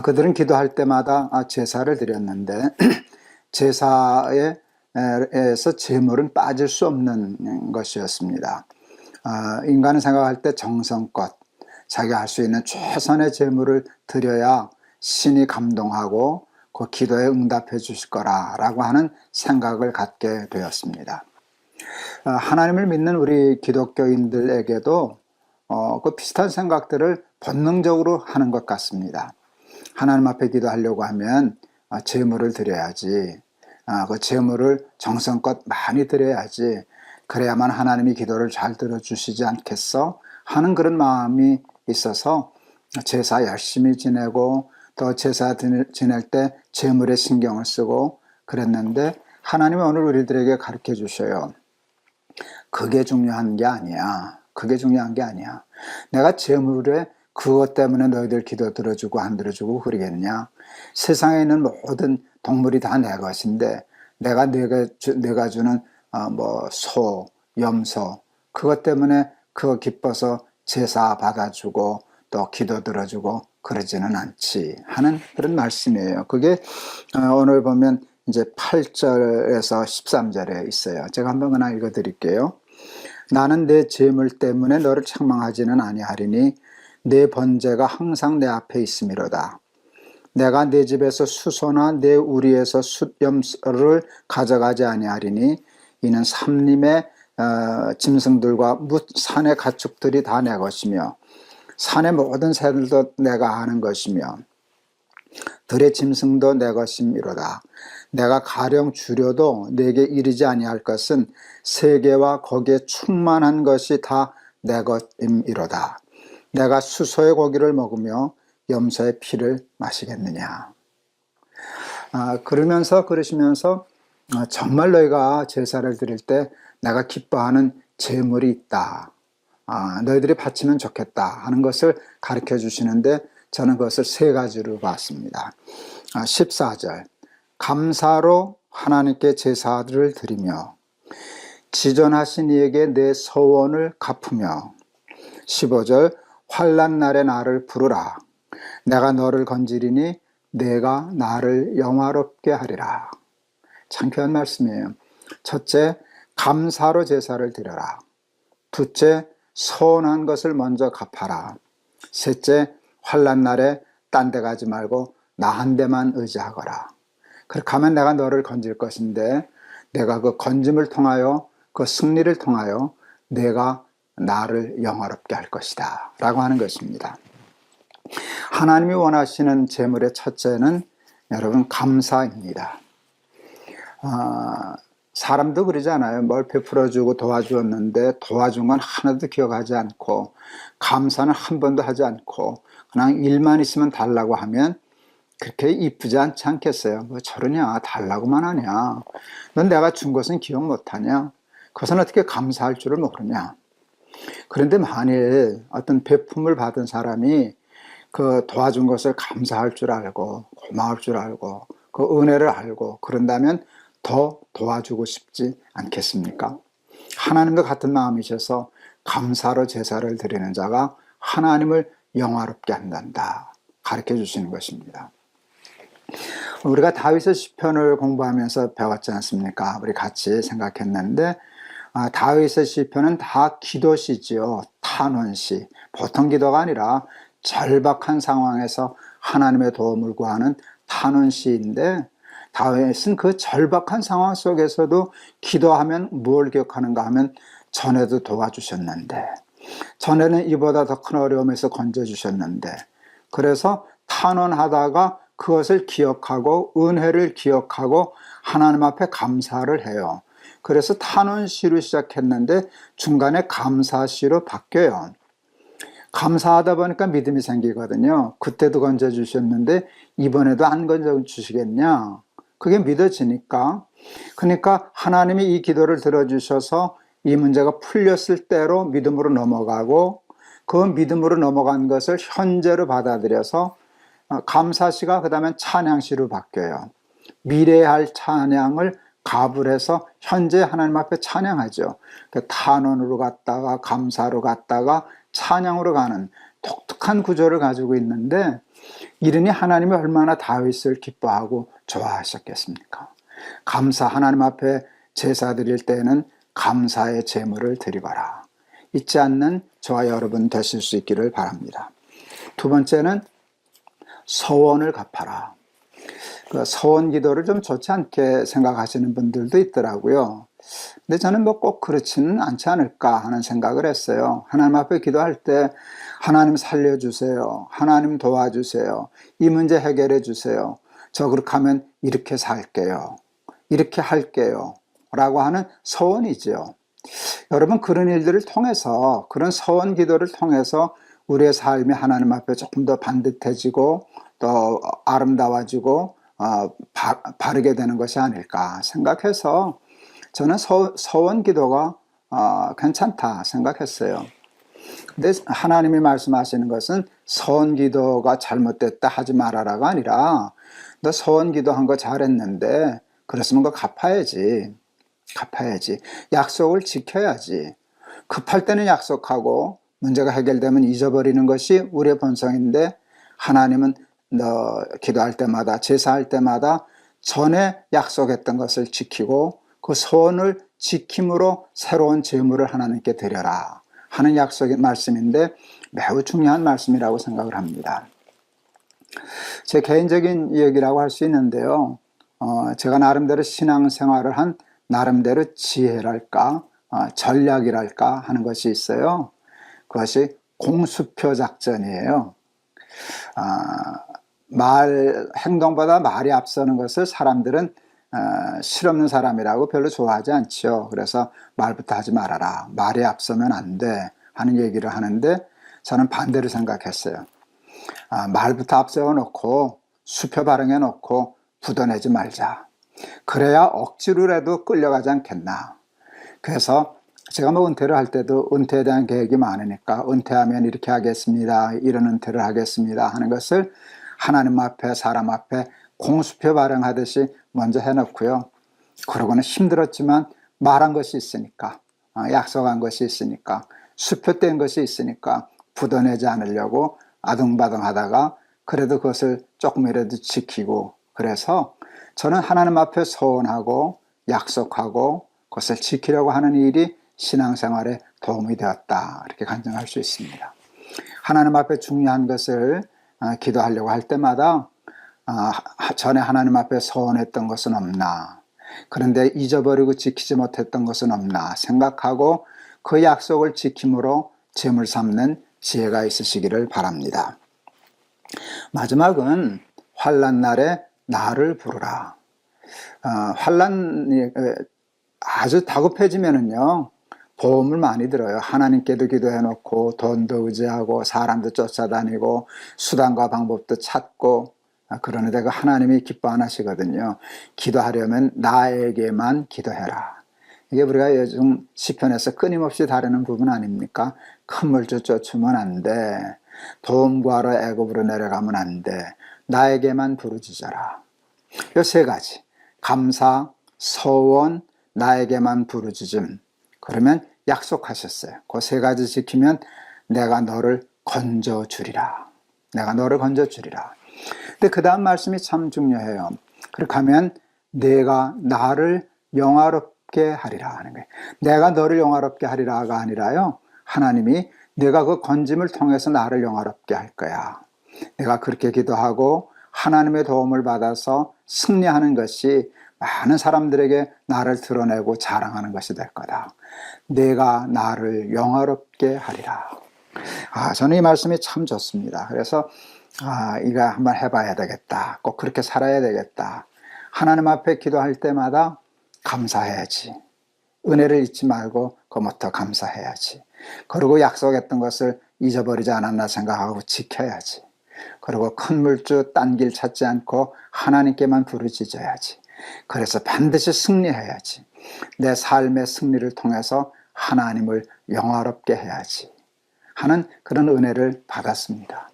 그들은 기도할 때마다 제사를 드렸는데 제사에서 제물은 빠질 수 없는 것이었습니다. 인간은 생각할 때 정성껏 자기가 할 수 있는 최선의 제물을 드려야 신이 감동하고 그 기도에 응답해 주실 거라고 하는 생각을 갖게 되었습니다. 하나님을 믿는 우리 기독교인들에게도 그 비슷한 생각들을 본능적으로 하는 것 같습니다. 하나님 앞에 기도하려고 하면 제물을 드려야지, 그 제물을 정성껏 많이 드려야지, 그래야만 하나님이 기도를 잘 들어주시지 않겠어? 하는 그런 마음이 있어서 제사 열심히 지내고 또 제사 지낼 때 제물에 신경을 쓰고 그랬는데 하나님이 오늘 우리들에게 가르쳐 주셔요. 그게 중요한 게 아니야. 그게 중요한 게 아니야. 내가 제물에 그것 때문에 너희들 기도 들어주고 안 들어주고 그러겠냐? 세상에 있는 모든 동물이 다 내 것인데 내가 주는 소, 염소 그것 때문에 그거 기뻐서 제사 받아주고 또 기도 들어주고 그러지는 않지 하는 그런 말씀이에요. 그게 오늘 보면 이제 8절에서 13절에 있어요. 제가 한번 그냥 읽어드릴게요. 나는 내 재물 때문에 너를 책망하지는 아니하리니 내 번제가 항상 내 앞에 있음이로다. 내가 내 집에서 수소나 내 우리에서 숫염소를 가져가지 아니하리니 이는 삼림의 짐승들과 뭇 산의 가축들이 다 내 것이며 산의 모든 새들도 내가 아는 것이며 들의 짐승도 내 것임이로다. 내가 가령 주려도 내게 이르지 아니할 것은 세계와 거기에 충만한 것이 다 내 것임이로다. 내가 수소의 고기를 먹으며 염소의 피를 마시겠느냐. 그러시면서 정말 너희가 제사를 드릴 때 내가 기뻐하는 제물이 있다. 너희들이 바치면 좋겠다 하는 것을 가르쳐 주시는데 저는 그것을 세 가지로 봤습니다. 14절 감사로 하나님께 제사를 드리며 지존하신 이에게 내 서원을 갚으며 15절 환난 날에 나를 부르라. 내가 너를 건지리니 내가 나를 영화롭게 하리라. 창피한 말씀이에요. 첫째, 감사로 제사를 드려라. 둘째, 서운한 것을 먼저 갚아라. 셋째, 환난 날에 딴 데 가지 말고 나 한 데만 의지하거라. 그렇게 하면 내가 너를 건질 것인데 내가 그 건짐을 통하여 그 승리를 통하여 내가 나를 영화롭게 할 것이다 라고 하는 것입니다. 하나님이 원하시는 제물의 첫째는 여러분 감사입니다. 사람도 그러잖아요. 뭘 베풀어주고 도와주었는데 도와준 건 하나도 기억하지 않고 감사는 한 번도 하지 않고 그냥 일만 있으면 달라고 하면 그렇게 이쁘지 않지 않겠어요? 뭐 저러냐, 달라고만 하냐, 넌 내가 준 것은 기억 못하냐, 그것은 어떻게 감사할 줄을 모르냐. 그런데 만일 어떤 베품을 받은 사람이 그 도와준 것을 감사할 줄 알고 고마울 줄 알고 그 은혜를 알고 그런다면 더 도와주고 싶지 않겠습니까? 하나님도 같은 마음이셔서 감사로 제사를 드리는 자가 하나님을 영화롭게 한단다 가르쳐 주시는 것입니다. 우리가 다윗의 시편을 공부하면서 배웠지 않습니까? 우리 같이 생각했는데 다윗의 시편은 다 기도시지요. 탄원시. 보통 기도가 아니라 절박한 상황에서 하나님의 도움을 구하는 탄원시인데 다윗은 그 절박한 상황 속에서도 기도하면 무엇을 기억하는가 하면 전에도 도와주셨는데, 전에는 이보다 더 큰 어려움에서 건져주셨는데, 그래서 탄원하다가 그것을 기억하고 은혜를 기억하고 하나님 앞에 감사를 해요. 그래서 탄원시로 시작했는데 중간에 감사시로 바뀌어요. 감사하다 보니까 믿음이 생기거든요. 그때도 건져주셨는데 이번에도 안 건져주시겠냐? 그게 믿어지니까. 그러니까 하나님이 이 기도를 들어주셔서 이 문제가 풀렸을 때로 믿음으로 넘어가고, 그 믿음으로 넘어간 것을 현재로 받아들여서 감사시가 그 다음에 찬양시로 바뀌어요. 미래에 할 찬양을 갑을 해서 현재 하나님 앞에 찬양하죠. 탄원으로 갔다가 감사로 갔다가 찬양으로 가는 독특한 구조를 가지고 있는데, 이러니 하나님이 얼마나 다윗을 기뻐하고 좋아하셨겠습니까? 감사, 하나님 앞에 제사 드릴 때는 감사의 제물을 드리거라. 잊지 않는 저와 여러분 되실 수 있기를 바랍니다. 두 번째는 서원을 갚아라. 그 서원 기도를 좀 좋지 않게 생각하시는 분들도 있더라고요. 근데 저는 뭐 꼭 그렇지는 않지 않을까 하는 생각을 했어요. 하나님 앞에 기도할 때 하나님 살려주세요. 하나님 도와주세요. 이 문제 해결해 주세요. 저 그렇게 하면 이렇게 살게요. 이렇게 할게요. 라고 하는 서원이죠. 여러분, 그런 일들을 통해서, 그런 서원 기도를 통해서 우리의 삶이 하나님 앞에 조금 더 반듯해지고 또 아름다워지고 바르게 되는 것이 아닐까 생각해서 저는 서원 기도가 괜찮다 생각했어요. 근데 하나님이 말씀하시는 것은 서원 기도가 잘못됐다 하지 말아라가 아니라, 너 서원 기도한 거 잘했는데 그랬으면 그거 갚아야지. 약속을 지켜야지. 급할 때는 약속하고 문제가 해결되면 잊어버리는 것이 우리의 본성인데, 하나님은 너 기도할 때마다 제사할 때마다 전에 약속했던 것을 지키고 그 소원을 지킴으로 새로운 재물을 하나님께 드려라 하는 약속의 말씀인데 매우 중요한 말씀이라고 생각을 합니다. 제 개인적인 얘기라고 할 수 있는데요. 제가 나름대로 신앙생활을 한 나름대로 지혜랄까 전략이랄까 하는 것이 있어요. 그것이 공수표 작전이에요. 행동보다 말이 앞서는 것을 사람들은 실없는 사람이라고 별로 좋아하지 않죠. 그래서 말부터 하지 말아라. 말이 앞서면 안 돼 하는 얘기를 하는데, 저는 반대로 생각했어요. 말부터 앞세워 놓고 수표 발행해 놓고 굳어내지 말자. 그래야 억지로라도 끌려가지 않겠나. 그래서 제가 뭐 은퇴를 할 때도 은퇴에 대한 계획이 많으니까 은퇴하면 이렇게 하겠습니다. 이런 은퇴를 하겠습니다 하는 것을 하나님 앞에 사람 앞에 공수표 발행하듯이 먼저 해놓고요. 그러고는 힘들었지만 말한 것이 있으니까, 약속한 것이 있으니까, 수표 뗀 것이 있으니까 굳어내지 않으려고 아등바등 하다가 그래도 그것을 조금이라도 지키고, 그래서 저는 하나님 앞에 소원하고 약속하고 그것을 지키려고 하는 일이 신앙생활에 도움이 되었다, 이렇게 간증할 수 있습니다. 하나님 앞에 중요한 것을 기도하려고 할 때마다 전에 하나님 앞에 서원했던 것은 없나, 그런데 잊어버리고 지키지 못했던 것은 없나 생각하고 그 약속을 지킴으로 재물 삼는 지혜가 있으시기를 바랍니다. 마지막은 환난 날에 나를 부르라. 환난이 아주 다급해지면은요, 보험을 많이 들어요. 하나님께도 기도해놓고 돈도 의지하고 사람도 쫓아다니고 수단과 방법도 찾고 그러는데 그 하나님이 기뻐 안 하시거든요. 기도하려면 나에게만 기도해라. 이게 우리가 요즘 시편에서 끊임없이 다루는 부분 아닙니까? 큰 물줄 쫓으면 안 돼. 도움 구하러 애굽으로 내려가면 안 돼. 나에게만 부르짖어라. 이 세 가지, 감사, 서원, 나에게만 부르짖음. 그러면 약속하셨어요. 그 세 가지 지키면 내가 너를 건져주리라. 내가 너를 건져주리라. 근데 그 다음 말씀이 참 중요해요. 그렇게 하면 내가 나를 영화롭게 하리라 하는 거예요. 내가 너를 영화롭게 하리라가 아니라요, 하나님이 내가 그 건짐을 통해서 나를 영화롭게 할 거야. 내가 그렇게 기도하고 하나님의 도움을 받아서 승리하는 것이 많은 사람들에게 나를 드러내고 자랑하는 것이 될 거다. 내가 나를 영화롭게 하리라. 저는 이 말씀이 참 좋습니다. 그래서 이거 한번 해봐야 되겠다. 꼭 그렇게 살아야 되겠다. 하나님 앞에 기도할 때마다 감사해야지. 은혜를 잊지 말고 그부터 감사해야지. 그리고 약속했던 것을 잊어버리지 않았나 생각하고 지켜야지. 그리고 큰 물주 딴 길 찾지 않고 하나님께만 부르짖어야지. 그래서 반드시 승리해야지. 내 삶의 승리를 통해서 하나님을 영화롭게 해야지 하는 그런 은혜를 받았습니다.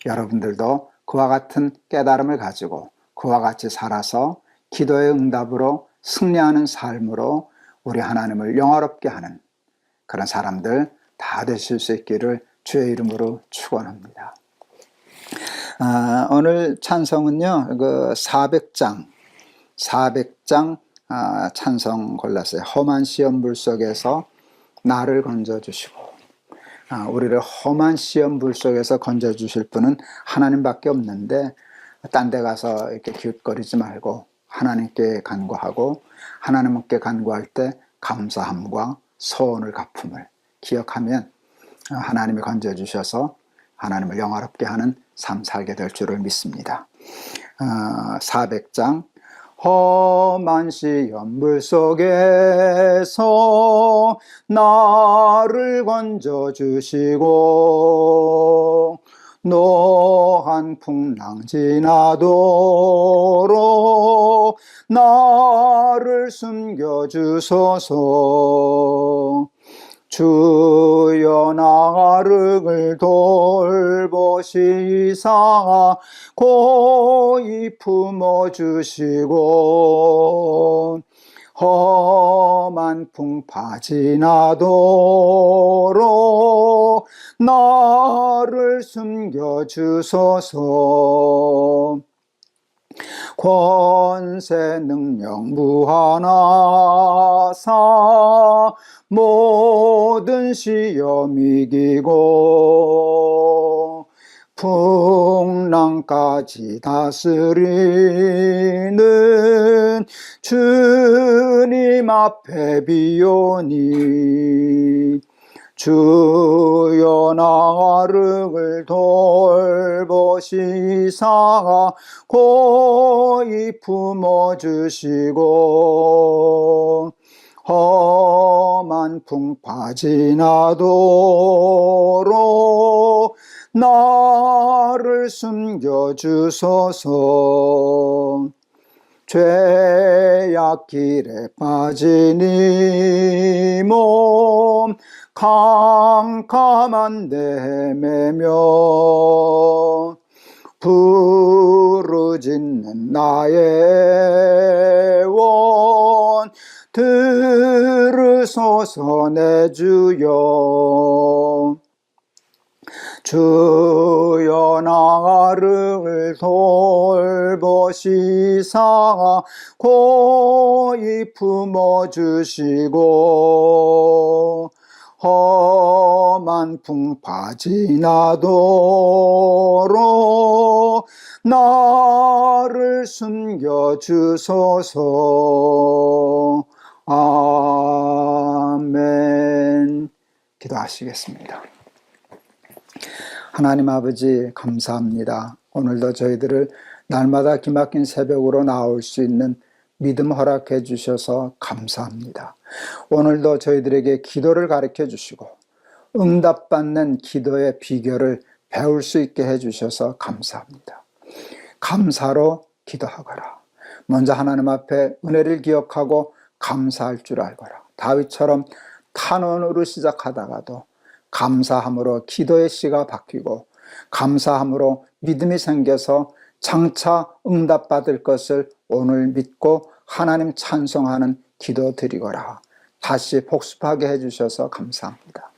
여러분들도 그와 같은 깨달음을 가지고 그와 같이 살아서 기도의 응답으로 승리하는 삶으로 우리 하나님을 영화롭게 하는 그런 사람들 다 되실 수 있기를 주의 이름으로 축원합니다. 오늘 찬송은요, 그 400장 찬송 골랐어요. 험한 시험불 속에서 나를 건져주시고, 우리를 험한 시험불 속에서 건져주실 분은 하나님밖에 없는데, 딴 데 가서 이렇게 기웃거리지 말고 하나님께 간구하고, 하나님께 간구할 때 감사함과 소원을 갚음을 기억하면 하나님이 건져주셔서 하나님을 영화롭게 하는 삶 살게 될 줄을 믿습니다. 400장 험한 시험불 속에서 나를 건져주시고 노한 풍랑 지나도록 나를 숨겨주소서. 주여 나를 돌보시사 고이 품어주시고 험한 풍파 지나도록 나를 숨겨주소서. 권세 능력 무한하사 모든 시험 이기고 풍랑까지 다스리는 주님 앞에 비오니 주여 나를 돌보시사 고이 품어주시고 험한 풍파 지나도록 나를 숨겨주소서. 죄악 길에 빠진 이 몸 캄캄한 데매며 부르짖는 나의 원 들으소서 내 주여. 주여 나를 돌보시사 고이 품어주시고 험한 풍파 지나도록 나를 숨겨주소서. 아멘. 기도하시겠습니다. 하나님 아버지 감사합니다. 오늘도 저희들을 날마다 기막힌 새벽으로 나올 수 있는 믿음 허락해 주셔서 감사합니다. 오늘도 저희들에게 기도를 가르쳐 주시고 응답받는 기도의 비결을 배울 수 있게 해 주셔서 감사합니다. 감사로 기도하거라. 먼저 하나님 앞에 은혜를 기억하고 감사할 줄 알거라. 다윗처럼 탄원으로 시작하다가도 감사함으로 기도의 씨가 바뀌고 감사함으로 믿음이 생겨서 장차 응답받을 것을 오늘 믿고 하나님 찬송하는 기도 드리거라. 다시 복습하게 해주셔서 감사합니다.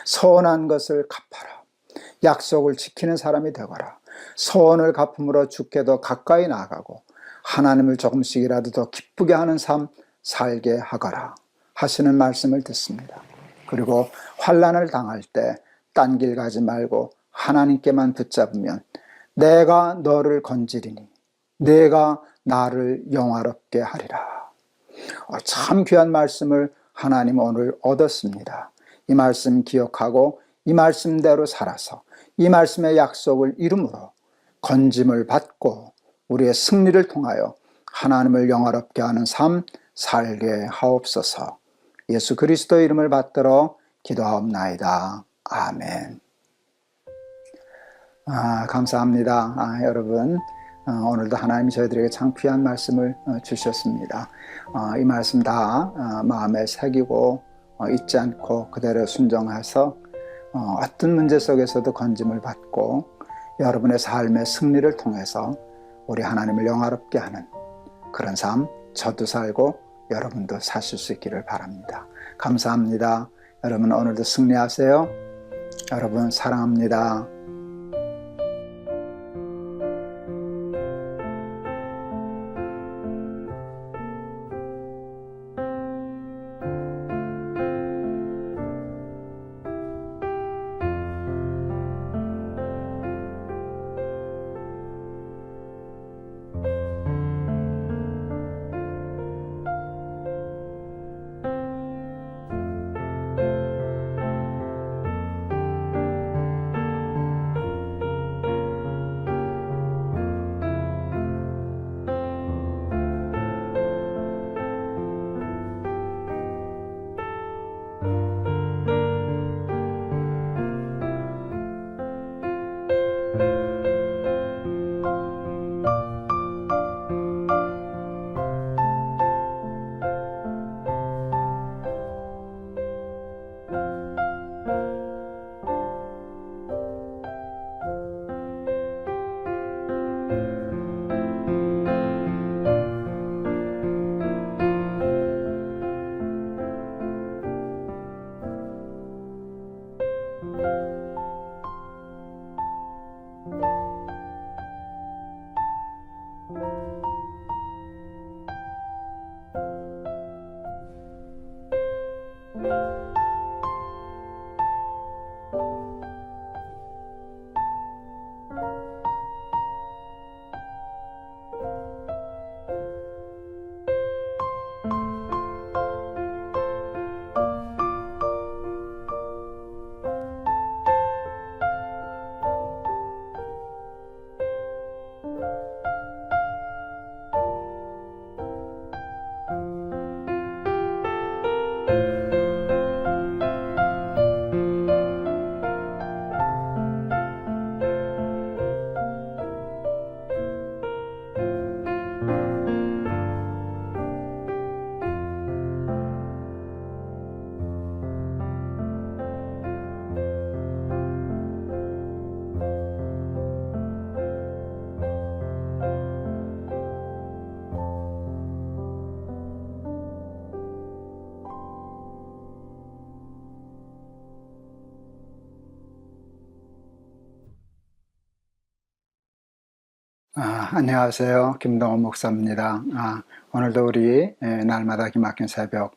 서운한 것을 갚아라. 약속을 지키는 사람이 되거라. 소원을 갚음으로 주께도 가까이 나가고 하나님을 조금씩이라도 더 기쁘게 하는 삶 살게 하거라 하시는 말씀을 듣습니다. 그리고 환난을 당할 때 딴 길 가지 말고 하나님께만 붙잡으면 내가 너를 건지리니 내가 나를 영화롭게 하리라. 참 귀한 말씀을 하나님 오늘 얻었습니다. 이 말씀 기억하고 이 말씀대로 살아서 이 말씀의 약속을 이름으로 건짐을 받고 우리의 승리를 통하여 하나님을 영화롭게 하는 삶 살게 하옵소서. 예수 그리스도의 이름을 받들어 기도하옵나이다. 아멘. 감사합니다. 여러분, 오늘도 하나님이 저희들에게 참 귀한 말씀을 주셨습니다. 이 말씀 다 마음에 새기고 잊지 않고 그대로 순종해서 어떤 문제 속에서도 건짐을 받고 여러분의 삶의 승리를 통해서 우리 하나님을 영화롭게 하는 그런 삶 저도 살고 여러분도 사실 수 있기를 바랍니다. 감사합니다. 여러분 오늘도 승리하세요. 여러분 사랑합니다. 안녕하세요. 김동원 목사입니다. 오늘도 우리 날마다 기막힌 새벽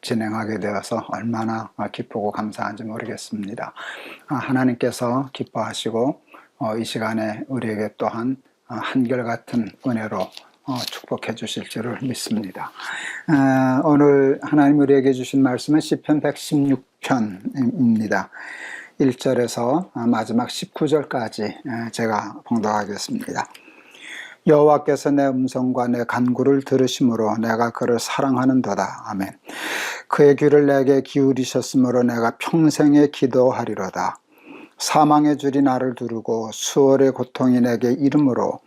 진행하게 되어서 얼마나 기쁘고 감사한지 모르겠습니다. 하나님께서 기뻐하시고 이 시간에 우리에게 또한 한결같은 은혜로 축복해 주실 줄을 믿습니다. 오늘 하나님 우리에게 주신 말씀은 시편 116편입니다. 1절에서 마지막 19절까지 제가 봉독하겠습니다. 여호와께서 내 음성과 내 간구를 들으심으로 내가 그를 사랑하는도다. 아멘. 그의 귀를 내게 기울이셨으므로 내가 평생에 기도하리로다. 사망의 줄이 나를 두르고 수월의 고통이 내게 이름으로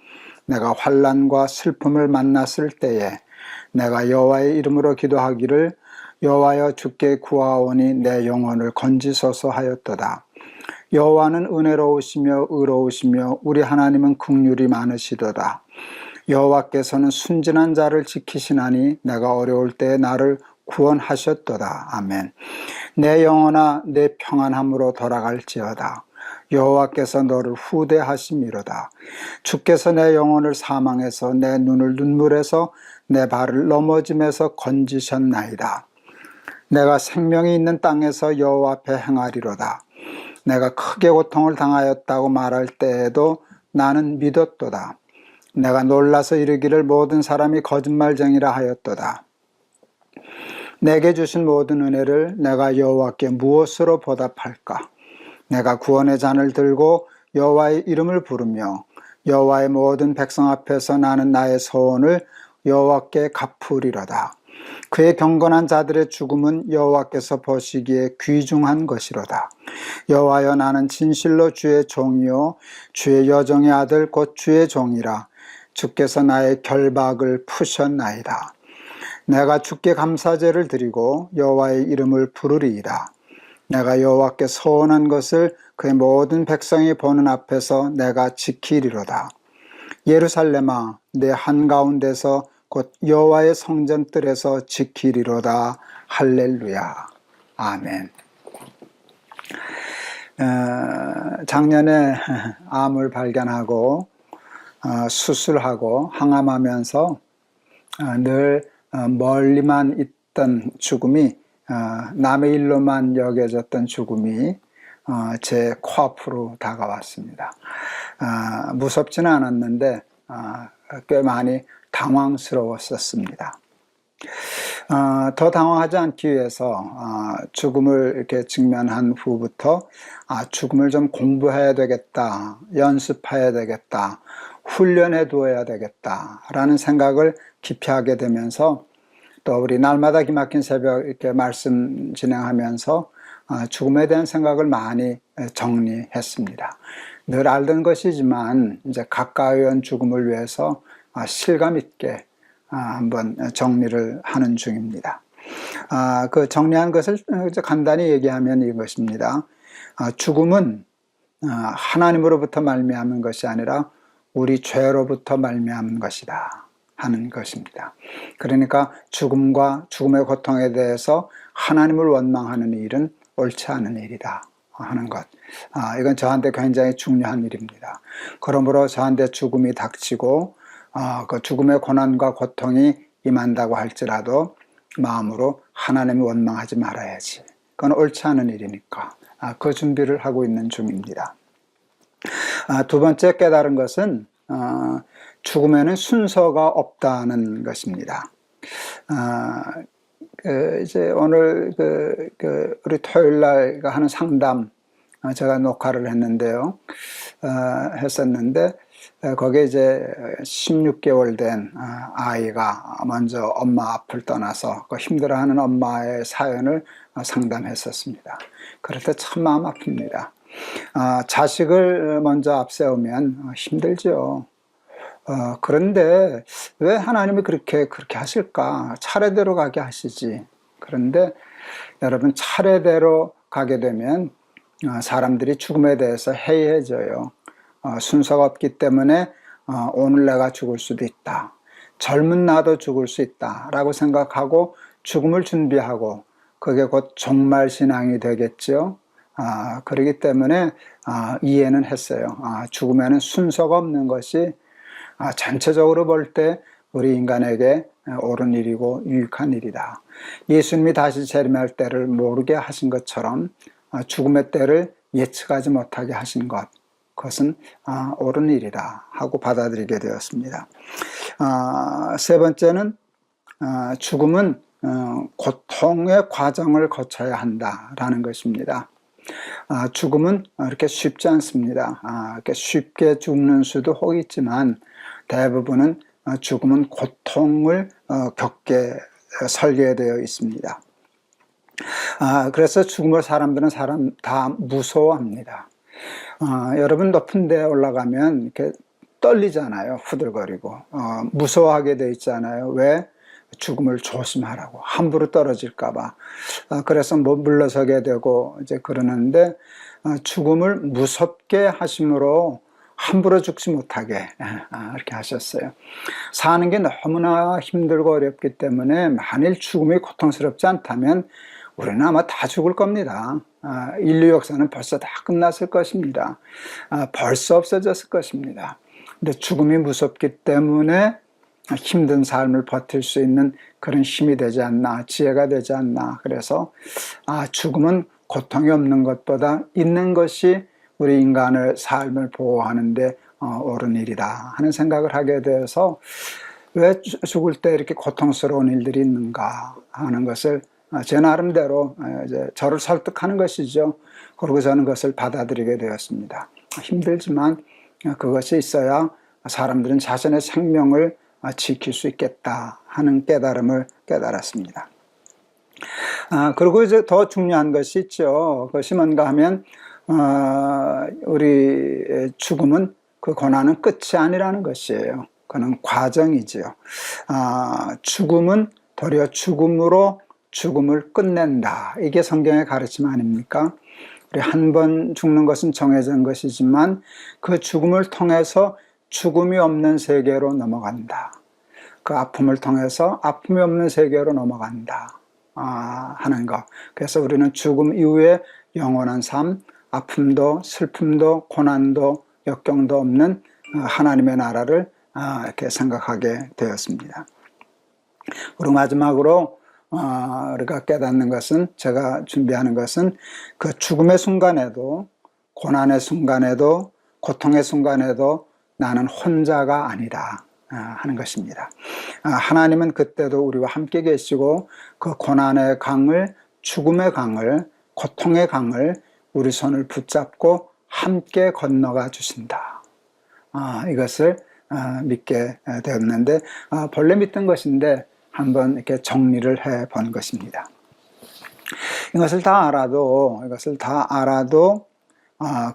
내가 환난과 슬픔을 만났을 때에 내가 여호와의 이름으로 기도하기를 여호와여 주께 구하오니 내 영혼을 건지소서 하였도다. 여호와는 은혜로우시며 의로우시며 우리 하나님은 긍휼이 많으시도다. 여호와께서는 순진한 자를 지키시나니 내가 어려울 때에 나를 구원하셨도다. 아멘. 내 영혼아 내 평안함으로 돌아갈지어다. 여호와께서 너를 후대하심이로다. 주께서 내 영혼을 사망에서 내 눈을 눈물에서 내 발을 넘어짐에서 건지셨나이다. 내가 생명이 있는 땅에서 여호와 앞에 행하리로다. 내가 크게 고통을 당하였다고 말할 때에도 나는 믿었도다. 내가 놀라서 이르기를 모든 사람이 거짓말쟁이라 하였도다. 내게 주신 모든 은혜를 내가 여호와께 무엇으로 보답할까? 내가 구원의 잔을 들고 여호와의 이름을 부르며 여호와의 모든 백성 앞에서 나는 나의 소원을 여호와께 갚으리로다. 그의 경건한 자들의 죽음은 여호와께서 보시기에 귀중한 것이로다. 여호와여, 나는 진실로 주의 종이요 주의 여종의 아들 곧 주의 종이라. 주께서 나의 결박을 푸셨나이다. 내가 주께 감사제를 드리고 여호와의 이름을 부르리이다. 내가 여호와께 소원한 것을 그의 모든 백성이 보는 앞에서 내가 지키리로다. 예루살렘아, 내 한가운데서 곧 여호와의 성전 뜰에서 지키리로다. 할렐루야. 아멘. 작년에 암을 발견하고 수술하고 항암하면서 늘 멀리만 있던 죽음이, 남의 일로만 여겨졌던 죽음이 제 코앞으로 다가왔습니다. 무섭지는 않았는데 꽤 많이 당황스러웠었습니다. 더 당황하지 않기 위해서 죽음을 이렇게 직면한 후부터 죽음을 좀 공부해야 되겠다, 연습해야 되겠다, 훈련해 두어야 되겠다 라는 생각을 깊이 하게 되면서, 또 우리 날마다 기막힌 새벽 이렇게 말씀 진행하면서 죽음에 대한 생각을 많이 정리했습니다. 늘 알던 것이지만 이제 가까이 온 죽음을 위해서 실감 있게 한번 정리를 하는 중입니다. 그 정리한 것을 간단히 얘기하면 이것입니다. 죽음은 하나님으로부터 말미암은 것이 아니라 우리 죄로부터 말미암은 것이다 하는 것입니다. 그러니까 죽음과 죽음의 고통에 대해서 하나님을 원망하는 일은 옳지 않은 일이다 하는 것. 이건 저한테 굉장히 중요한 일입니다. 그러므로 저한테 죽음이 닥치고 그 죽음의 고난과 고통이 임한다고 할지라도 마음으로 하나님을 원망하지 말아야지. 그건 옳지 않은 일이니까 그 준비를 하고 있는 중입니다. 두 번째 깨달은 것은 죽음에는 순서가 없다는 것입니다. 이제 오늘 우리 토요일 날 하는 상담 제가 녹화를 했는데요. 했었는데 거기에 이제 16개월 된 아이가 먼저 엄마 앞을 떠나서 그 힘들어하는 엄마의 사연을 상담했었습니다. 그럴 때 참 마음 아픕니다. 자식을 먼저 앞세우면 힘들죠. 그런데 왜 하나님이 그렇게 하실까? 차례대로 가게 하시지. 그런데 여러분, 차례대로 가게 되면 사람들이 죽음에 대해서 해이해져요. 순서가 없기 때문에 오늘 내가 죽을 수도 있다, 젊은 나도 죽을 수 있다 라고 생각하고 죽음을 준비하고, 그게 곧 종말신앙이 되겠죠. 그렇기 때문에 이해는 했어요. 죽음에는 순서가 없는 것이 전체적으로 볼 때 우리 인간에게 옳은 일이고 유익한 일이다. 예수님이 다시 재림할 때를 모르게 하신 것처럼 죽음의 때를 예측하지 못하게 하신 것, 그것은 옳은 일이다 하고 받아들이게 되었습니다. 세 번째는 죽음은 고통의 과정을 거쳐야 한다라는 것입니다. 죽음은 이렇게 쉽지 않습니다. 이렇게 쉽게 죽는 수도 혹 있지만 대부분은 죽음은 고통을 겪게 설계되어 있습니다. 그래서 죽음을 사람들은 다 무서워합니다. 여러분, 높은 데 올라가면 이렇게 떨리잖아요. 후들거리고 무서워하게 돼 있잖아요. 왜? 죽음을 조심하라고, 함부로 떨어질까봐. 그래서 물러서게 되고 이제 그러는데, 죽음을 무섭게 하심으로 함부로 죽지 못하게 이렇게 하셨어요. 사는 게 너무나 힘들고 어렵기 때문에 만일 죽음이 고통스럽지 않다면 우리는 아마 다 죽을 겁니다. 인류 역사는 벌써 다 끝났을 것입니다. 벌써 없어졌을 것입니다. 근데 죽음이 무섭기 때문에 힘든 삶을 버틸 수 있는 그런 힘이 되지 않나, 지혜가 되지 않나. 그래서 죽음은 고통이 없는 것보다 있는 것이 우리 인간의 삶을 보호하는데 옳은 일이다 하는 생각을 하게 되어서 왜 죽을 때 이렇게 고통스러운 일들이 있는가 하는 것을 제 나름대로 이제 저를 설득하는 것이죠. 그리고 저는 그것을 받아들이게 되었습니다. 힘들지만 그것이 있어야 사람들은 자신의 생명을 지킬 수 있겠다 하는 깨달음을 깨달았습니다. 그리고 이제 더 중요한 것이 있죠. 그것이 뭔가 하면 우리 죽음은 그 고난은 끝이 아니라는 것이에요. 그는 과정이지요. 죽음은 도리어 죽음으로 죽음을 끝낸다. 이게 성경의 가르침 아닙니까? 우리 한 번 죽는 것은 정해진 것이지만 그 죽음을 통해서 죽음이 없는 세계로 넘어간다. 그 아픔을 통해서 아픔이 없는 세계로 넘어간다. 하는 것. 그래서 우리는 죽음 이후에 영원한 삶, 아픔도 슬픔도 고난도 역경도 없는 하나님의 나라를 이렇게 생각하게 되었습니다. 그리고 마지막으로 우리가 깨닫는 것은, 제가 준비하는 것은 그 죽음의 순간에도 고난의 순간에도 고통의 순간에도 나는 혼자가 아니다 하는 것입니다. 하나님은 그때도 우리와 함께 계시고 그 고난의 강을, 죽음의 강을, 고통의 강을 우리 손을 붙잡고 함께 건너가 주신다. 이것을 믿게 되었는데 본래 믿던 것인데 한번 이렇게 정리를 해 본 것입니다. 이것을 다 알아도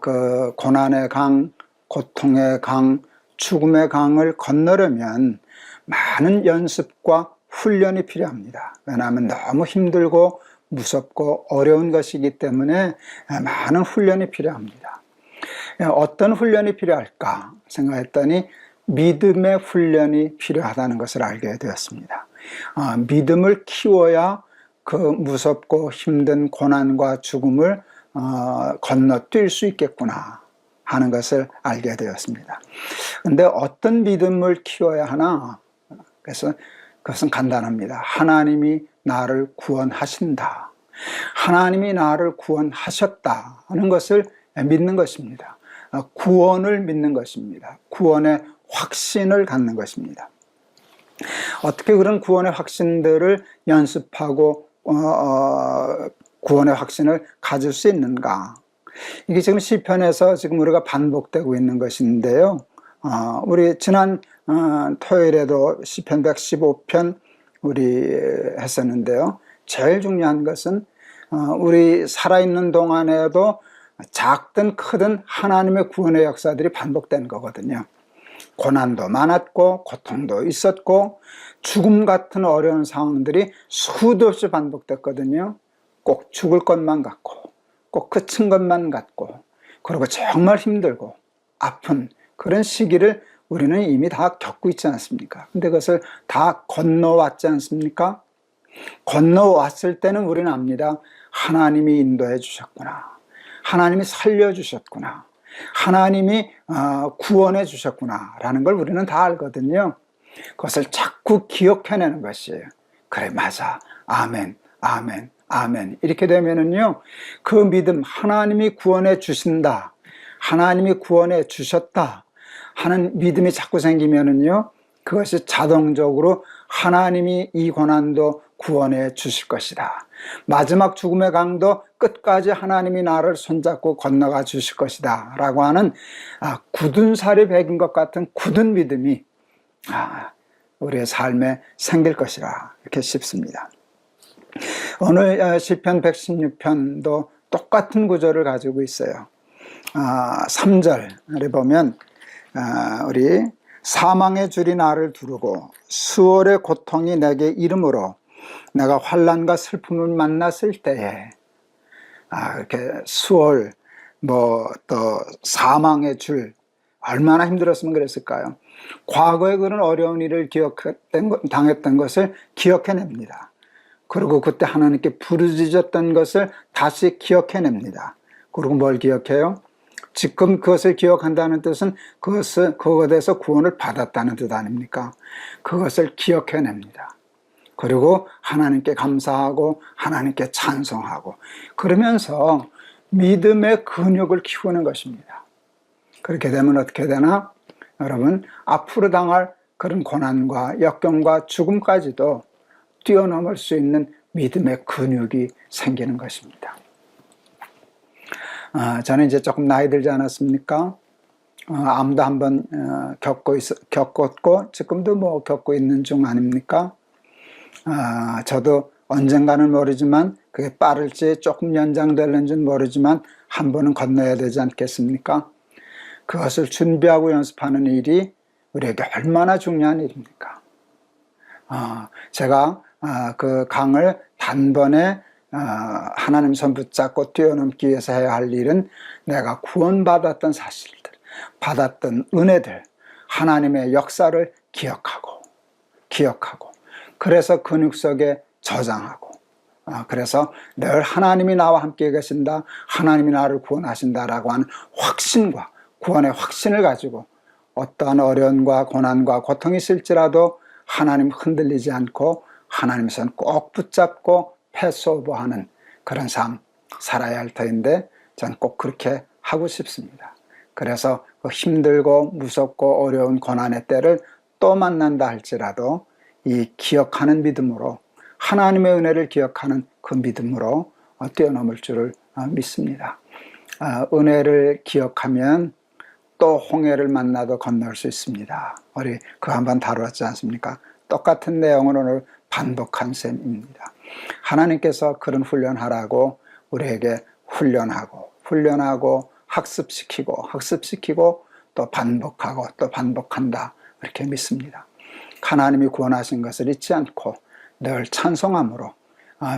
그 고난의 강, 고통의 강, 죽음의 강을 건너려면 많은 연습과 훈련이 필요합니다. 왜냐하면 너무 힘들고 무섭고 어려운 것이기 때문에 많은 훈련이 필요합니다. 어떤 훈련이 필요할까 생각했더니 믿음의 훈련이 필요하다는 것을 알게 되었습니다. 믿음을 키워야 그 무섭고 힘든 고난과 죽음을 건너뛸 수 있겠구나 하는 것을 알게 되었습니다. 그런데 어떤 믿음을 키워야 하나? 그래서 그것은 간단합니다. 하나님이 나를 구원하신다. 하나님이 나를 구원하셨다 하는 것을 믿는 것입니다. 구원을 믿는 것입니다. 구원의 확신을 갖는 것입니다. 어떻게 그런 구원의 확신들을 연습하고 구원의 확신을 가질 수 있는가? 이게 지금 시편에서 지금 우리가 반복되고 있는 것인데요. 우리 지난 토요일에도 시편 115편 우리 했었는데요. 제일 중요한 것은 우리 살아있는 동안에도 작든 크든 하나님의 구원의 역사들이 반복된 거거든요. 고난도 많았고 고통도 있었고 죽음 같은 어려운 상황들이 수도 없이 반복됐거든요. 꼭 죽을 것만 같고 꼭 그친 것만 같고 그리고 정말 힘들고 아픈 그런 시기를 우리는 이미 다 겪고 있지 않습니까? 근데 그것을 다 건너왔지 않습니까? 건너왔을 때는 우리는 압니다. 하나님이 인도해 주셨구나. 하나님이 살려주셨구나. 하나님이 구원해 주셨구나 라는 걸 우리는 다 알거든요. 그것을 자꾸 기억해내는 것이에요. 그래, 맞아. 아멘, 아멘, 아멘. 이렇게 되면은요, 그 믿음, 하나님이 구원해 주신다, 하나님이 구원해 주셨다 하는 믿음이 자꾸 생기면은요, 그것이 자동적으로 하나님이 이 고난도 구원해 주실 것이다. 마지막 죽음의 강도 끝까지 하나님이 나를 손잡고 건너가 주실 것이다 라고 하는 굳은 살이 배긴 것 같은 굳은 믿음이 우리의 삶에 생길 것이라 이렇게 싶습니다. 오늘 시편 116편도 똑같은 구절을 가지고 있어요. 3절에 보면 우리 사망의 줄이 나를 두르고 수월의 고통이 내게 이름으로 내가 환난과 슬픔을 만났을 때에 이렇게 수월 또 사망의 줄 얼마나 힘들었으면 그랬을까요? 과거에 그런 어려운 일을 당했던 것을 기억해냅니다. 그리고 그때 하나님께 부르짖었던 것을 다시 기억해냅니다. 그리고 뭘 기억해요? 지금 그것을 기억한다는 뜻은 그것에서 구원을 받았다는 뜻 아닙니까? 그것을 기억해냅니다. 그리고 하나님께 감사하고 하나님께 찬송하고 그러면서 믿음의 근육을 키우는 것입니다. 그렇게 되면 어떻게 되나? 여러분, 앞으로 당할 그런 고난과 역경과 죽음까지도 뛰어넘을 수 있는 믿음의 근육이 생기는 것입니다. 저는 이제 조금 나이 들지 않았습니까? 암도 한번 겪었고 지금도 뭐 겪고 있는 중 아닙니까? 저도 언젠가는 모르지만 그게 빠를지 조금 연장될는지는 모르지만 한 번은 건너야 되지 않겠습니까? 그것을 준비하고 연습하는 일이 우리에게 얼마나 중요한 일입니까? 제가 그 강을 단번에 하나님 손 붙잡고 뛰어넘기 위해서 해야 할 일은 내가 구원받았던 사실들, 받았던 은혜들, 하나님의 역사를 기억하고 그래서 근육 속에 저장하고 그래서 늘 하나님이 나와 함께 계신다, 하나님이 나를 구원하신다라고 하는 확신과 구원의 확신을 가지고 어떠한 어려움과 고난과 고통이 있을지라도 하나님 흔들리지 않고 하나님 손 꼭 붙잡고 패스오버하는 그런 삶 살아야 할 터인데 저는 꼭 그렇게 하고 싶습니다. 그래서 그 힘들고 무섭고 어려운 고난의 때를 또 만난다 할지라도 이 기억하는 믿음으로 하나님의 은혜를 기억하는 그 믿음으로 뛰어넘을 줄을 믿습니다. 은혜를 기억하면 또 홍해를 만나도 건널 수 있습니다. 우리 그거 한번 다루었지 않습니까? 똑같은 내용을 오늘 반복한 셈입니다. 하나님께서 그런 훈련하라고 우리에게 훈련하고 학습시키고 또 반복하고 또 반복한다 이렇게 믿습니다. 하나님이 구원하신 것을 잊지 않고 늘 찬송함으로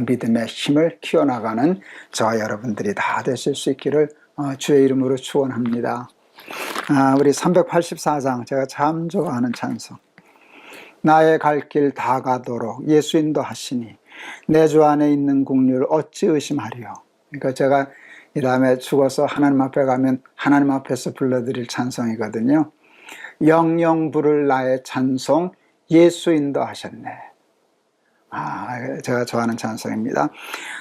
믿음의 힘을 키워나가는 저와 여러분들이 다 되실 수 있기를 주의 이름으로 축원합니다. 우리 384장 제가 참 좋아하는 찬송. 나의 갈 길 다 가도록 예수 인도하시니 내 주 안에 있는 국률 어찌 의심하리요. 그러니까 제가 이 다음에 죽어서 하나님 앞에 가면 하나님 앞에서 불러드릴 찬송이거든요. 영영 부를 나의 찬송 예수 인도하셨네. 제가 좋아하는 찬송입니다.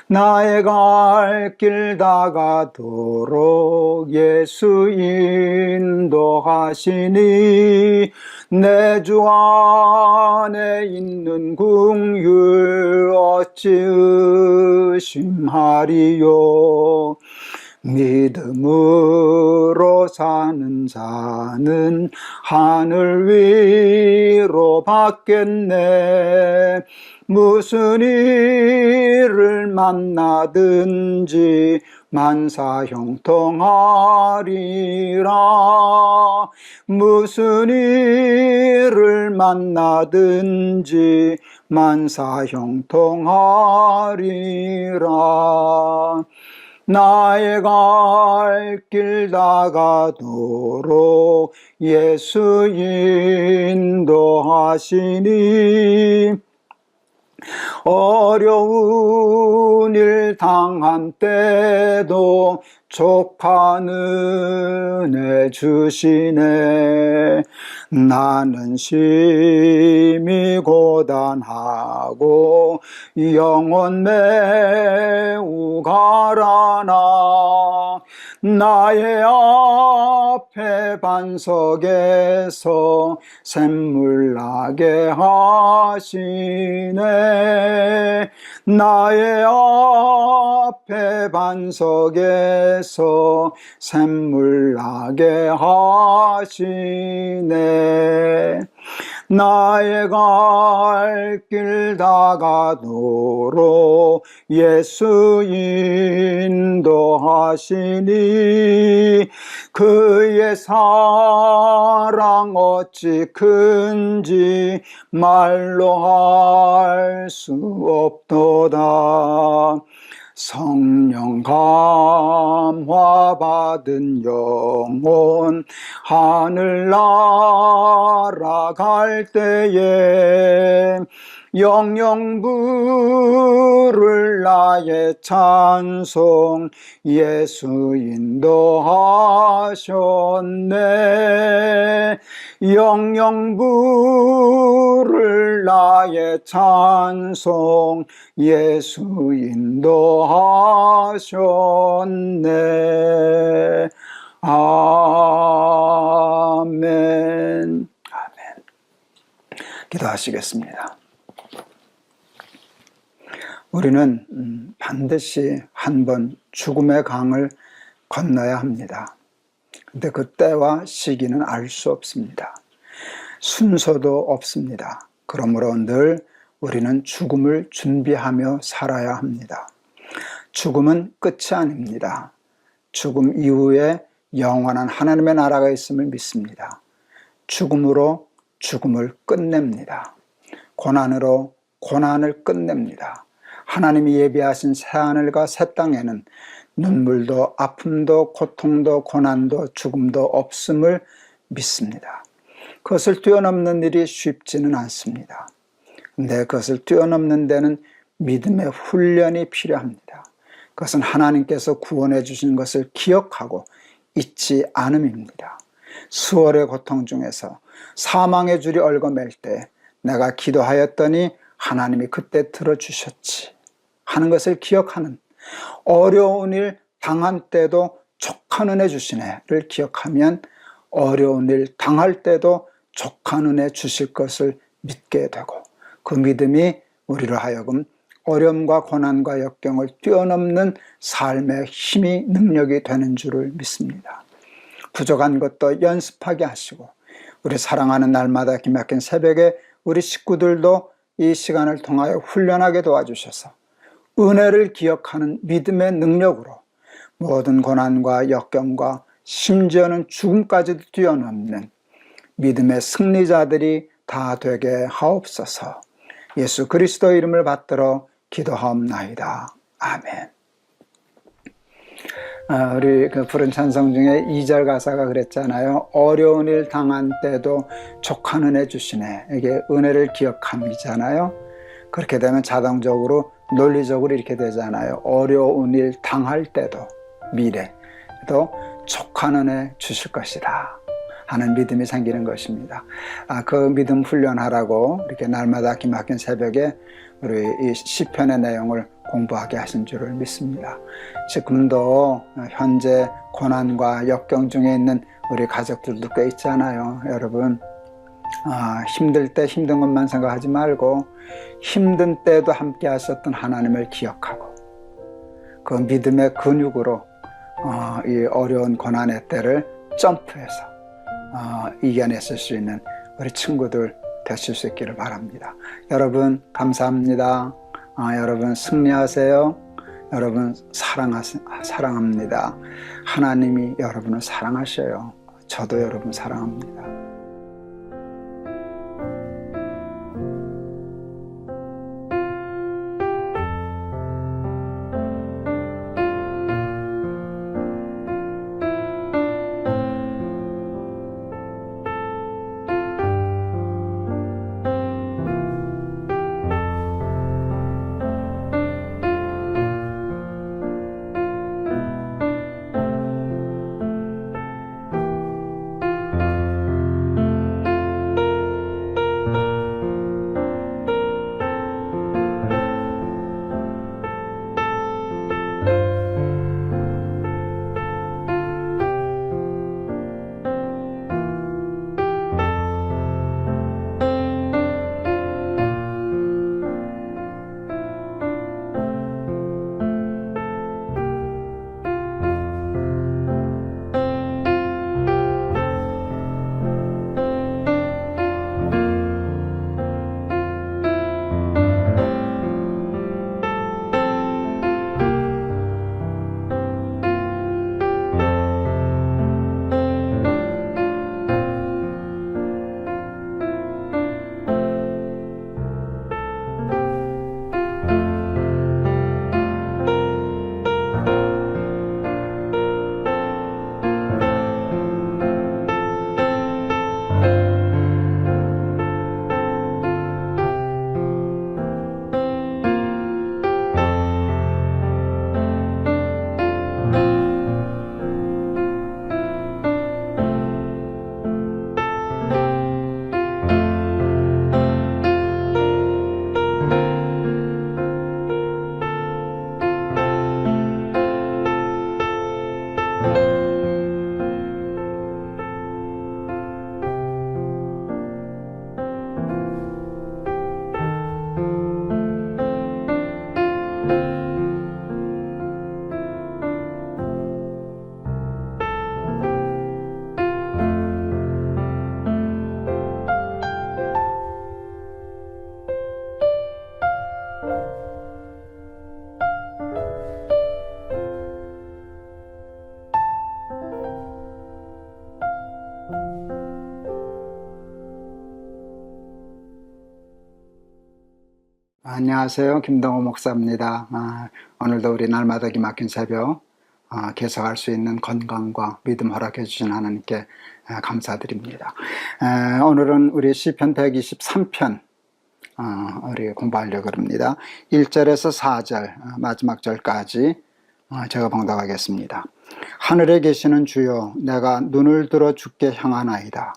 나의 갈 길 다 가도록 예수 인도하시니 내 주 안에 있는 긍휼 어찌 의심하리요. 믿음으로 사는 자는 하늘 위로 받겠네. 무슨 일을 만나든지 만사 형통하리라. 무슨 일을 만나든지 만사 형통하리라. 나의 갈 길 다 가도록 예수 인도하시니 어려운 일 당한 때도 족한 은혜 주시네. 나는 심히 고단하고 영혼 매우 가라나. 나의 앞에 반석에서 샘물 나게 하시네. 나의 앞에 반석에서 샘물 나게 하시네. 나의 갈 길 다 가도록 예수 인도하시니 그의 사랑 어찌 큰지 말로 할 수 없도다. 성령 감화 받은 영혼 하늘 날아갈 때에 영영 부를 나의 찬송 예수 인도하셨네. 영영 부를 나의 나의 찬송 예수 인도하셨네. 아멘. 아멘. 기도하시겠습니다. 우리는 반드시 한번 죽음의 강을 건너야 합니다. 근데 그 때와 시기는 알 수 없습니다. 순서도 없습니다. 그러므로 늘 우리는 죽음을 준비하며 살아야 합니다. 죽음은 끝이 아닙니다. 죽음 이후에 영원한 하나님의 나라가 있음을 믿습니다. 죽음으로 죽음을 끝냅니다. 고난으로 고난을 끝냅니다. 하나님이 예비하신 새하늘과 새 땅에는 눈물도 아픔도 고통도 고난도 죽음도 없음을 믿습니다. 그것을 뛰어넘는 일이 쉽지는 않습니다. 근데 그것을 뛰어넘는 데는 믿음의 훈련이 필요합니다. 그것은 하나님께서 구원해 주신 것을 기억하고 잊지 않음입니다. 수월의 고통 중에서 사망의 줄이 얽어맬 때 내가 기도하였더니 하나님이 그때 들어주셨지 하는 것을 기억하는, 어려운 일 당한 때도 족한 은혜 주시네를 기억하면 어려운 일 당할 때도 족한 은혜 주실 것을 믿게 되고, 그 믿음이 우리로 하여금 어려움과 고난과 역경을 뛰어넘는 삶의 힘이 능력이 되는 줄을 믿습니다. 부족한 것도 연습하게 하시고, 우리 사랑하는 날마다 기막힌 새벽에 우리 식구들도 이 시간을 통하여 훈련하게 도와주셔서 은혜를 기억하는 믿음의 능력으로 모든 고난과 역경과 심지어는 죽음까지도 뛰어넘는 믿음의 승리자들이 다 되게 하옵소서. 예수 그리스도 이름을 받들어 기도하옵나이다. 아멘. 우리 그 부른 찬송 중에 2절 가사가 그랬잖아요. 어려운 일 당한 때도 족한 은혜 주시네. 이게 은혜를 기억함이잖아요. 그렇게 되면 자동적으로 논리적으로 이렇게 되잖아요. 어려운 일 당할 때도 미래도 족한 은혜 주실 것이다 하는 믿음이 생기는 것입니다. 그 믿음 훈련하라고 이렇게 날마다 기막힌 새벽에 우리 이 시편의 내용을 공부하게 하신 줄을 믿습니다. 지금도 현재 고난과 역경 중에 있는 우리 가족들도 꽤 있잖아요. 여러분, 힘들 때 힘든 것만 생각하지 말고 힘든 때도 함께 하셨던 하나님을 기억하고 그 믿음의 근육으로 이 어려운 고난의 때를 점프해서 이겨냈을 수 있는 우리 친구들 되실 수 있기를 바랍니다. 여러분 감사합니다. 여러분 승리하세요. 여러분 사랑합니다. 하나님이 여러분을 사랑하셔요. 저도 여러분 사랑합니다. 안녕하세요. 김동호 목사입니다. 오늘도 우리 날마다 기막힌 새벽 계속할 수 있는 건강과 믿음 허락해 주신 하나님께 감사드립니다. 오늘은 우리 시편 123편 우리 공부하려고 합니다. 1절에서 4절 마지막 절까지 제가 봉독하겠습니다. 하늘에 계시는 주여, 내가 눈을 들어 주께 향하나이다.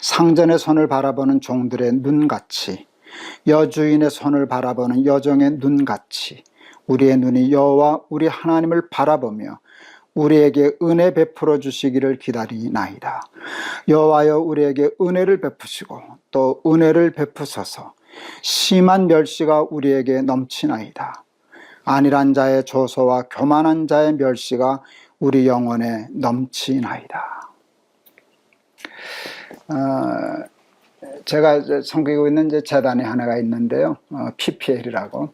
상전의 손을 바라보는 종들의 눈같이, 여주인의 손을 바라보는 여종의 눈같이 우리의 눈이 여호와 우리 하나님을 바라보며 우리에게 은혜 베풀어 주시기를 기다리나이다. 여호와여, 우리에게 은혜를 베푸시고 또 은혜를 베푸소서. 심한 멸시가 우리에게 넘치나이다. 안일한 자의 조소와 교만한 자의 멸시가 우리 영혼에 넘치나이다. 제가 섬기고 있는 재단이 하나가 있는데요. PPL이라고.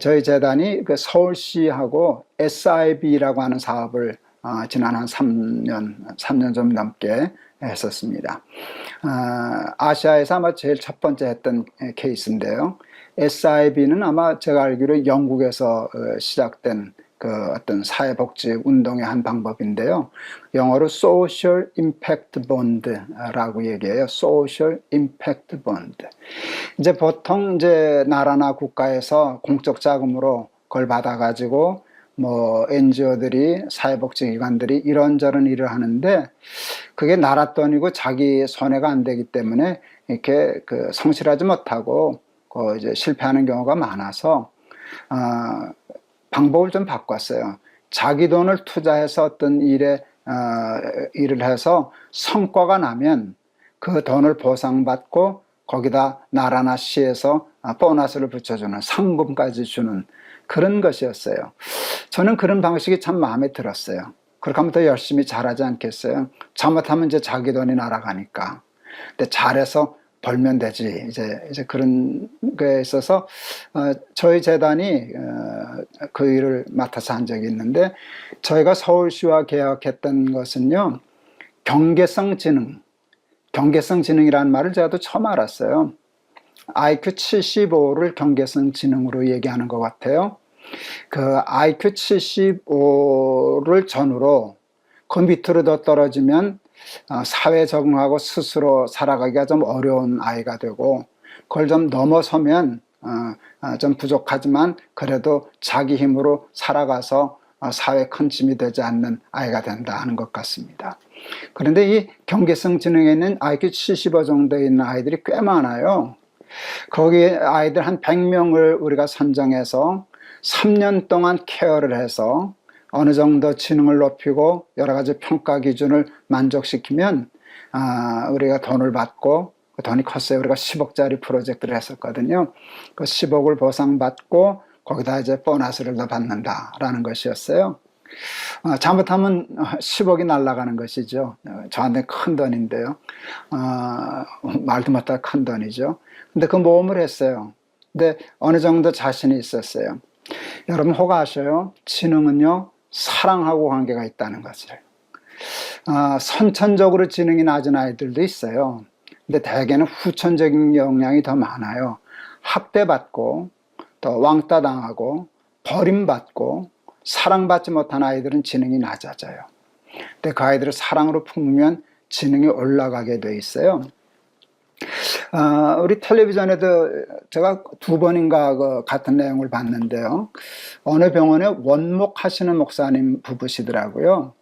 저희 재단이 서울시하고 SIB라고 하는 사업을 지난 한 3년 좀 넘게 했었습니다. 아시아에서 아마 제일 첫 번째 했던 케이스인데요. SIB는 아마 제가 알기로 영국에서 시작된 어떤 사회복지 운동의 한 방법인데요. 영어로 Social Impact Bond라고 얘기해요. Social Impact Bond. 이제 보통 나라나 국가에서 공적 자금으로 그걸 받아가지고 NGO들이, 사회복지기관들이 이런저런 일을 하는데 그게 나라 돈이고 자기 손해가 안 되기 때문에 이렇게 성실하지 못하고 이제 실패하는 경우가 많아서 방법을 좀 바꿨어요. 자기 돈을 투자해서 어떤 일을 해서 성과가 나면 그 돈을 보상받고 거기다 나라나 시에서 보너스를 붙여주는, 상금까지 주는 그런 것이었어요. 저는 그런 방식이 참 마음에 들었어요. 그렇게 하면 더 열심히 잘하지 않겠어요? 잘못하면 이제 자기 돈이 날아가니까. 근데 잘해서 벌면 되지. 이제 그런 거에 있어서 저희 재단이 그 일을 맡아서 한 적이 있는데, 저희가 서울시와 계약했던 것은요, 경계성 지능이라는 말을 제가 또 처음 알았어요. IQ 75를 경계성 지능으로 얘기하는 것 같아요. 그 IQ 75를 전후로 그 밑으로 더 떨어지면 사회에 적응하고 스스로 살아가기가 좀 어려운 아이가 되고, 그걸 좀 넘어서면 좀 부족하지만 그래도 자기 힘으로 살아가서 사회 큰 짐이 되지 않는 아이가 된다 하는 것 같습니다. 그런데 이 경계성 지능에는 IQ 75 정도에 있는 아이들이 꽤 많아요. 거기 아이들 한 100명을 우리가 선정해서 3년 동안 케어를 해서 어느 정도 지능을 높이고 여러 가지 평가 기준을 만족시키면 우리가 돈을 받고, 그 돈이 컸어요. 우리가 10억짜리 프로젝트를 했었거든요. 그 10억을 보상받고 거기다 이제 보너스를 더 받는다라는 것이었어요. 잘못하면 10억이 날아가는 것이죠. 저한테 큰 돈인데요. 말도 못할 큰 돈이죠. 근데 그 모험을 했어요. 근데 어느 정도 자신이 있었어요. 여러분 혹 아셔요? 지능은요, 사랑하고 관계가 있다는 것을. 선천적으로 지능이 낮은 아이들도 있어요. 근데 대개는 후천적인 영향이 더 많아요. 학대받고 또 왕따 당하고 버림받고 사랑받지 못한 아이들은 지능이 낮아져요. 근데 그 아이들을 사랑으로 품으면 지능이 올라가게 돼 있어요. 우리 텔레비전에도 제가 2번인가 같은 내용을 봤는데요. 어느 병원에 원목하시는 목사님 부부시더라고요.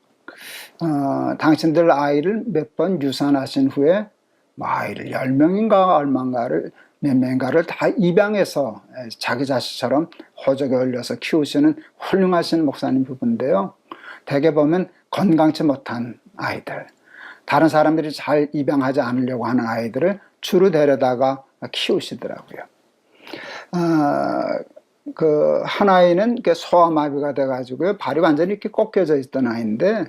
당신들 아이를 몇 번 유산하신 후에 아이를 10명인가 얼마인가를 몇 명인가를 다 입양해서 자기 자식처럼 호적에 올려서 키우시는 훌륭하신 목사님 부부인데요. 대개 보면 건강치 못한 아이들, 다른 사람들이 잘 입양하지 않으려고 하는 아이들을 주로 데려다가 키우시더라고요. 그 한 아이는 소아마비가 돼가지고요, 발이 완전히 이렇게 꺾여져 있던 아이인데,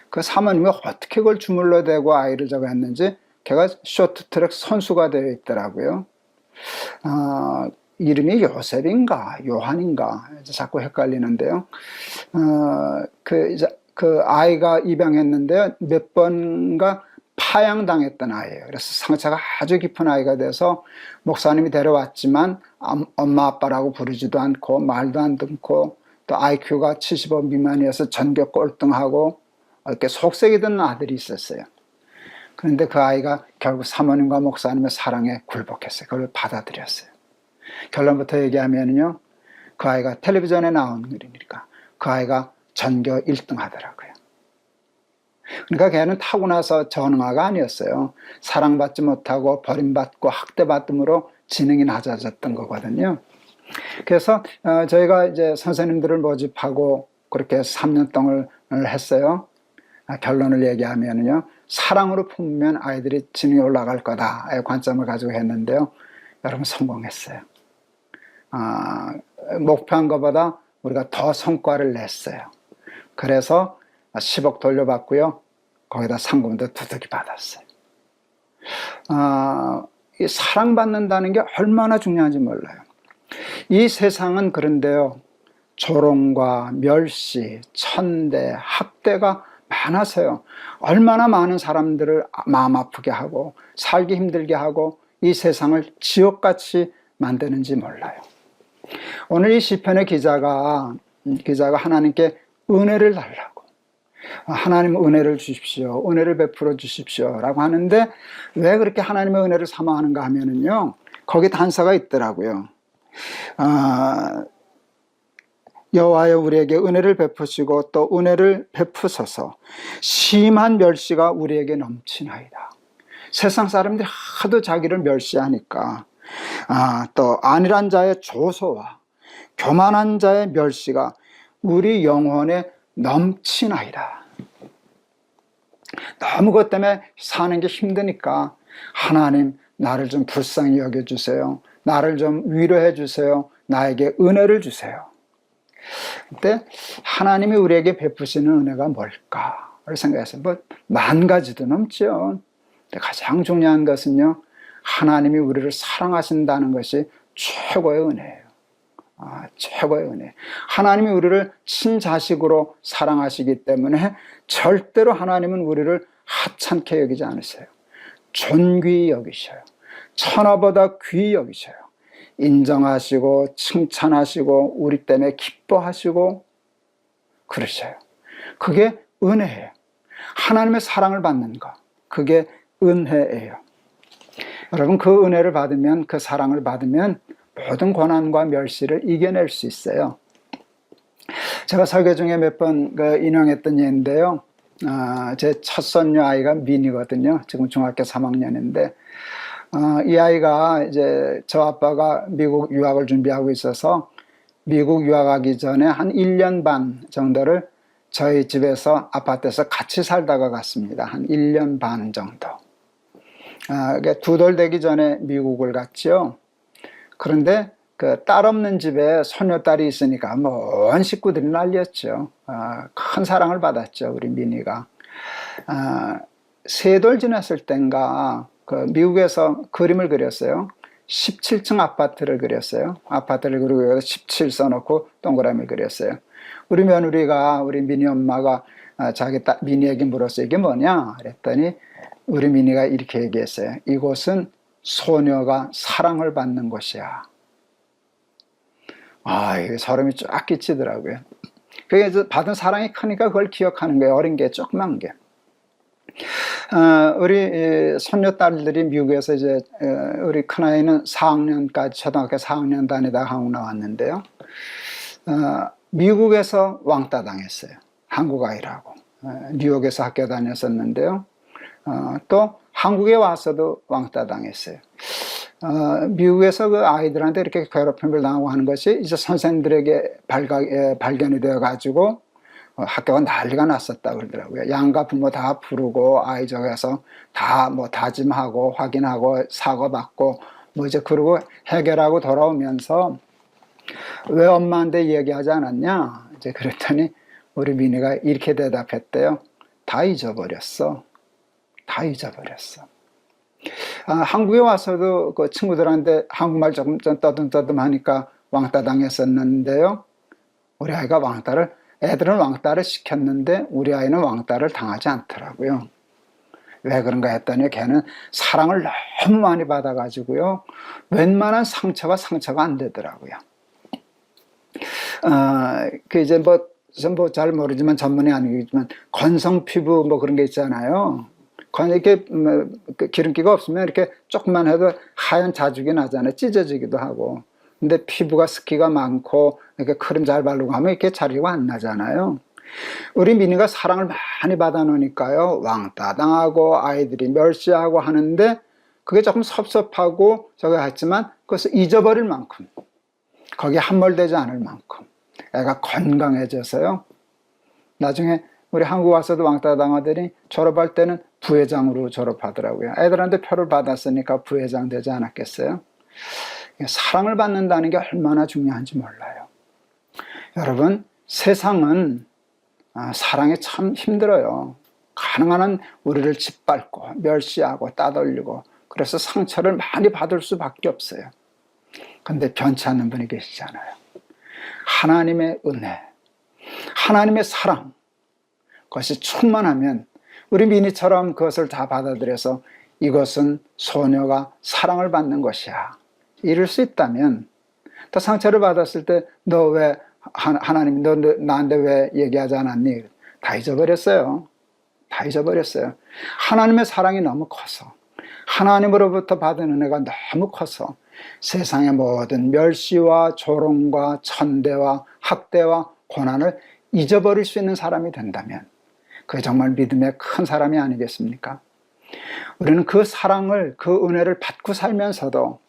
그 사모님이 어떻게 그걸 주물러 대고 아이를 저거 했는지 걔가 쇼트트랙 선수가 되어 있더라고요. 이름이 요셉인가 요한인가 자꾸 헷갈리는데요. 그 아이가 입양했는데요, 몇 번가 파양당했던 아이예요. 그래서 상처가 아주 깊은 아이가 돼서 목사님이 데려왔지만 엄마 아빠라고 부르지도 않고 말도 안 듣고 또 IQ가 75 미만이어서 전교 꼴등하고 이렇게 속색이 든 아들이 있었어요. 그런데 그 아이가 결국 사모님과 목사님의 사랑에 굴복했어요. 그걸 받아들였어요. 결론부터 얘기하면요, 그 아이가 텔레비전에 나온 일이니까 그 아이가 전교 1등 하더라고요. 그러니까 걔는 타고나서 전응아가 아니었어요. 사랑받지 못하고 버림받고 학대받음으로 지능이 낮아졌던 거거든요. 그래서 저희가 이제 선생님들을 모집하고 그렇게 3년 동안 했어요. 결론을 얘기하면요, 사랑으로 품으면 아이들이 지능이 올라갈 거다의 관점을 가지고 했는데요, 여러분 성공했어요. 목표한 것보다 우리가 더 성과를 냈어요. 그래서 10억 돌려받고요, 거기다 상금도 두둑이 받았어요. 이 사랑받는다는 게 얼마나 중요한지 몰라요. 이 세상은 그런데요, 조롱과 멸시, 천대, 학대가 많아서요, 얼마나 많은 사람들을 마음 아프게 하고 살기 힘들게 하고 이 세상을 지옥같이 만드는지 몰라요. 오늘 이 시편의 기자가 하나님께 은혜를 달라고, 하나님 은혜를 주십시오, 은혜를 베풀어 주십시오 라고 하는데, 왜 그렇게 하나님의 은혜를 사모하는가 하면은요, 거기 단서가 있더라고요. 여호와여 우리에게 은혜를 베푸시고 또 은혜를 베푸소서, 심한 멸시가 우리에게 넘치나이다. 세상 사람들이 하도 자기를 멸시하니까 또 안일한 자의 조소와 교만한 자의 멸시가 우리 영혼에 넘치나이다. 너무 그것 때문에 사는 게 힘드니까 하나님 나를 좀 불쌍히 여겨주세요, 나를 좀 위로해 주세요, 나에게 은혜를 주세요. 그때 하나님이 우리에게 베푸시는 은혜가 뭘까를 생각했어요. 뭐 10,000가지도 넘죠. 근데 가장 중요한 것은요, 하나님이 우리를 사랑하신다는 것이 최고의 은혜예요. 최고의 은혜. 하나님이 우리를 친자식으로 사랑하시기 때문에 절대로 하나님은 우리를 하찮게 여기지 않으세요. 존귀히 여기셔요. 천하보다 귀히 여기셔요. 인정하시고 칭찬하시고 우리 때문에 기뻐하시고 그러셔요. 그게 은혜예요. 하나님의 사랑을 받는 것, 그게 은혜예요. 여러분, 그 은혜를 받으면, 그 사랑을 받으면 모든 고난과 멸시를 이겨낼 수 있어요. 제가 설교 중에 몇 번 인용했던 예인데요, 제 첫 손녀 아이가 민이거든요. 지금 중학교 3학년인데 이 아이가 이제 저 아빠가 미국 유학을 준비하고 있어서 미국 유학하기 전에 한 1년 반 정도를 저희 집에서 아파트에서 같이 살다가 갔습니다. 한 1년 반 정도. 두 돌 되기 전에 미국을 갔죠. 그런데 그 딸 없는 집에 소녀딸이 있으니까 온 식구들이 난리였죠. 큰 사랑을 받았죠, 우리 민이가. 3돌 지났을 땐가 그 미국에서 그림을 그렸어요. 17층 아파트를 그렸어요. 아파트를 그리고 17 써놓고 동그라미 그렸어요. 우리 며느리가, 우리 민이 엄마가 자기 딸 민이에게 물었어요. 이게 뭐냐? 그랬더니 우리 민이가 이렇게 얘기했어요. 이곳은 소녀가 사랑을 받는 곳이야. 이게 소름이 쫙 끼치더라고요. 그게 받은 사랑이 크니까 그걸 기억하는 거예요. 어린 게, 조그만 게. 우리 손녀딸들이 미국에서 이제 우리 큰아이는 4학년까지 초등학교 4학년 다니다가 한국 나왔는데요. 미국에서 왕따 당했어요. 한국 아이라고. 뉴욕에서 학교 다녔었는데요. 또 한국에 와서도 왕따 당했어요. 미국에서 그 아이들한테 이렇게 괴롭힘을 당하고 하는 것이 이제 선생님들에게 발견이 되어 가지고 학교가 난리가 났었다 그러더라고요. 양가 부모 다 부르고 아이 저기서 다 뭐 다짐하고 확인하고 사과받고 뭐 이제 그러고 해결하고 돌아오면서 왜 엄마한테 얘기하지 않았냐? 이제 그랬더니 우리 민이가 이렇게 대답했대요. 다 잊어버렸어. 다 잊어버렸어. 한국에 와서도 그 친구들한테 한국말 조금 떠듬떠듬 하니까 왕따 당했었는데요. 우리 아이가 애들은 왕따를 시켰는데 우리 아이는 왕따를 당하지 않더라고요. 왜 그런가 했더니 걔는 사랑을 너무 많이 받아가지고요. 웬만한 상처가 안 되더라고요. 그 이제 뭐 잘 모르지만 전문이 아니지만 건성 피부 뭐 그런 게 있잖아요. 이렇게 기름기가 없으면 이렇게 조금만 해도 하얀 자죽이 나잖아요. 찢어지기도 하고. 근데 피부가 습기가 많고 이렇게 크림 잘 바르고 하면 이렇게 자리가 안 나잖아요. 우리 민희가 사랑을 많이 받아 놓으니까요. 왕따 당하고 아이들이 멸시하고 하는데 그게 조금 섭섭하고 저거 했지만 그것을 잊어버릴 만큼 거기에 함몰되지 않을 만큼 애가 건강해져서요. 나중에 우리 한국 와서도 왕따 당하더니 졸업할 때는 부회장으로 졸업하더라고요. 애들한테 표를 받았으니까 부회장 되지 않았겠어요? 사랑을 받는다는 게 얼마나 중요한지 몰라요. 여러분, 세상은 사랑이 참 힘들어요. 가능한 한 우리를 짓밟고 멸시하고 따돌리고 그래서 상처를 많이 받을 수밖에 없어요. 근데 변치 않는 분이 계시잖아요. 하나님의 은혜, 하나님의 사랑, 그것이 충만하면 우리 미니처럼 그것을 다 받아들여서 이것은 소녀가 사랑을 받는 것이야 이럴 수 있다면, 또 상처를 받았을 때 너 왜 하나님 너 나한테 왜 얘기하지 않았니? 다 잊어버렸어요. 다 잊어버렸어요. 하나님의 사랑이 너무 커서, 하나님으로부터 받은 은혜가 너무 커서 세상의 모든 멸시와 조롱과 천대와 학대와 고난을 잊어버릴 수 있는 사람이 된다면 그게 정말 믿음의 큰 사람이 아니겠습니까? 우리는 그 사랑을, 그 은혜를 받고 살면서도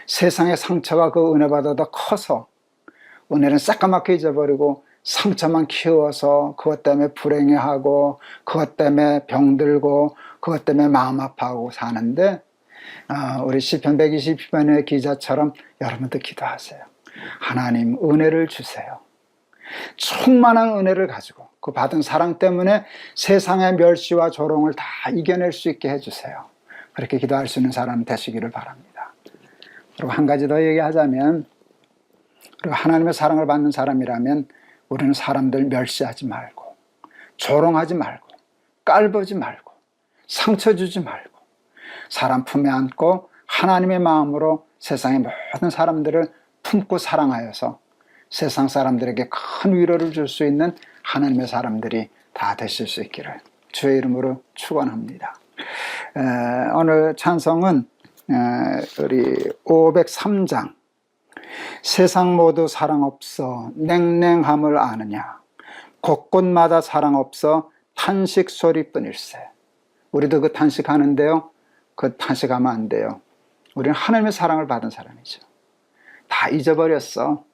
세상의 상처가 그 은혜보다 더 커서 은혜는 새까맣게 잊어버리고 상처만 키워서 그것 때문에 불행해하고 그것 때문에 병들고 그것 때문에 마음 아파하고 사는데, 우리 시편 120편의 기자처럼 여러분도 기도하세요. 하나님 은혜를 주세요. 충만한 은혜를 가지고 그 받은 사랑 때문에 세상의 멸시와 조롱을 다 이겨낼 수 있게 해주세요. 그렇게 기도할 수 있는 사람 되시기를 바랍니다. 그리고 한 가지 더 얘기하자면, 그리고 하나님의 사랑을 받는 사람이라면 우리는 사람들 멸시하지 말고 조롱하지 말고 깔보지 말고 상처 주지 말고 사람 품에 안고 하나님의 마음으로 세상의 모든 사람들을 품고 사랑하여서 세상 사람들에게 큰 위로를 줄 수 있는 하나님의 사람들이 다 되실 수 있기를 주의 이름으로 축원합니다. 오늘 찬송은 우리 503장 세상 모두 사랑 없어 냉랭함을 아느냐, 곳곳마다 사랑 없어 탄식 소리뿐일세. 우리도 그 탄식하는데요, 그 탄식하면 안 돼요. 우리는 하나님의 사랑을 받은 사람이죠. 다 잊어버렸어.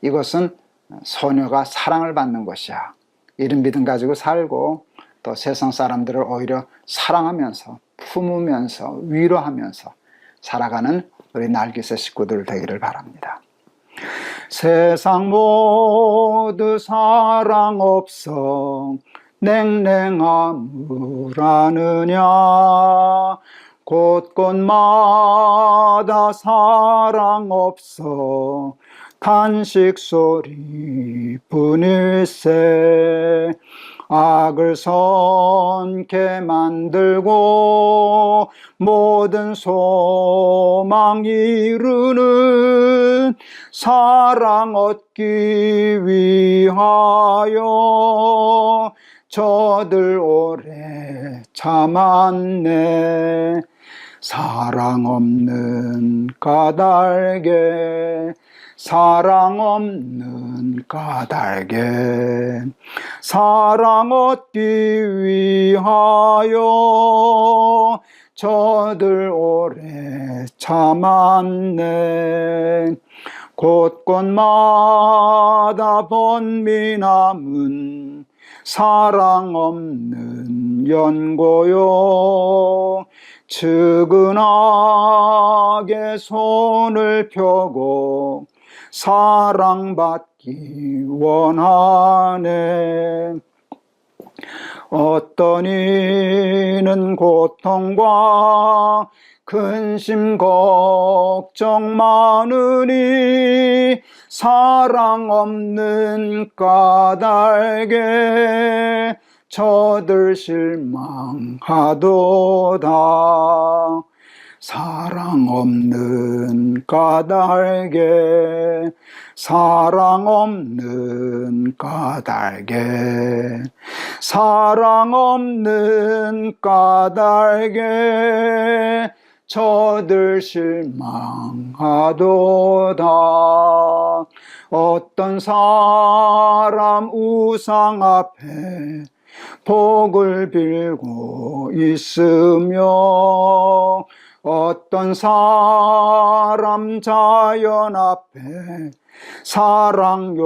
이것은 소녀가 사랑을 받는 것이야. 이런 믿음 가지고 살고 또 세상 사람들을 오히려 사랑하면서 품으면서 위로하면서 살아가는 우리 날개새 식구들 되기를 바랍니다. 세상 모두 사랑 없어 냉랭함을 아느냐, 곳곳마다 사랑 없어 탄식 소리뿐일세. 악을 선케 만들고 모든 소망 이루는 사랑 얻기 위하여 저들 오래 참았네. 사랑 없는 까닭에, 사랑 없는 까닭에 사랑 얻기 위하여 저들 오래 참았네. 곳곳마다 번민함은 사랑 없는 연고요. 측은하게 손을 펴고 사랑받기 원하네. 어떤 이는 고통과 근심 걱정 많으니 사랑 없는 까닭에 저들 실망하도다. 사랑 없는 까닭에, 사랑 없는 까닭에, 사랑 없는 까닭에 저들 실망하도다. 어떤 사람 우상 앞에 복을 빌고 있으며, 어떤 사람 자연 앞에 사랑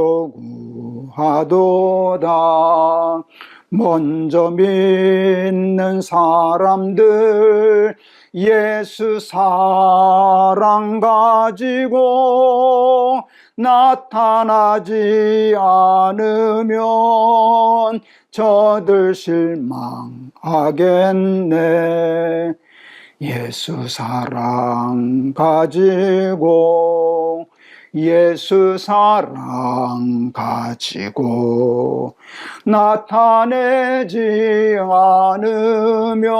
요구하도다. 먼저 믿는 사람들 예수 사랑 가지고 나타나지 않으면 저들 실망하겠네. 예수 사랑 가지고, 예수 사랑 가지고 나타내지 않으면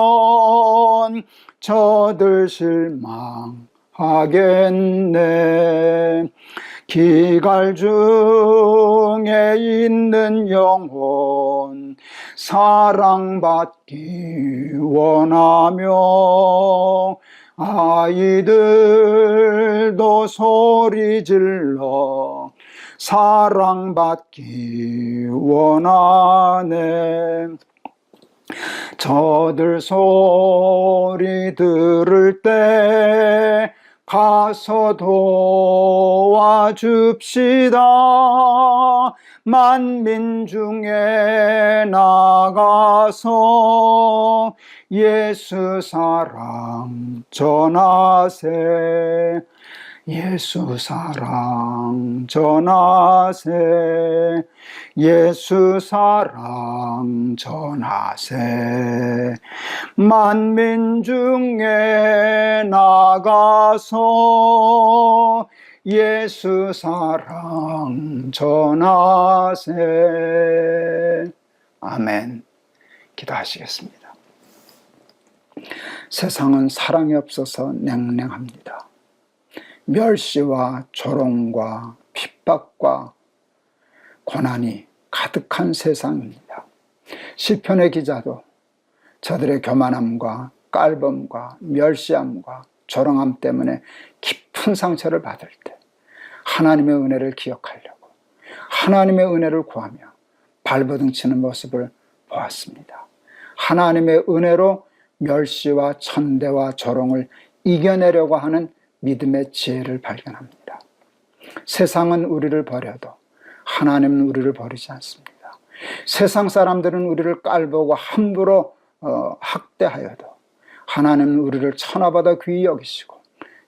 저들 실망하겠네. 기갈 중에 있는 영혼 사랑받기 원하며, 아이들도 소리 질러 사랑받기 원하네. 저들 소리 들을 때 가서 도와줍시다. 만민 중에 나가서 예수 사랑 전하세. 예수 사랑 전하세. 예수 사랑 전하세. 만민 중에 나가서 예수 사랑 전하세. 아멘. 기도하시겠습니다. 세상은 사랑이 없어서 냉랭합니다. 멸시와 조롱과 핍박과 고난이 가득한 세상입니다. 시편의 기자도 저들의 교만함과 깔범과 멸시함과 조롱함 때문에 깊은 상처를 받을 때 하나님의 은혜를 기억하려고 하나님의 은혜를 구하며 발버둥 치는 모습을 보았습니다. 하나님의 은혜로 멸시와 천대와 조롱을 이겨내려고 하는 믿음의 지혜를 발견합니다. 세상은 우리를 버려도 하나님은 우리를 버리지 않습니다. 세상 사람들은 우리를 깔보고 함부로 학대하여도 하나님은 우리를 천하보다 귀히 여기시고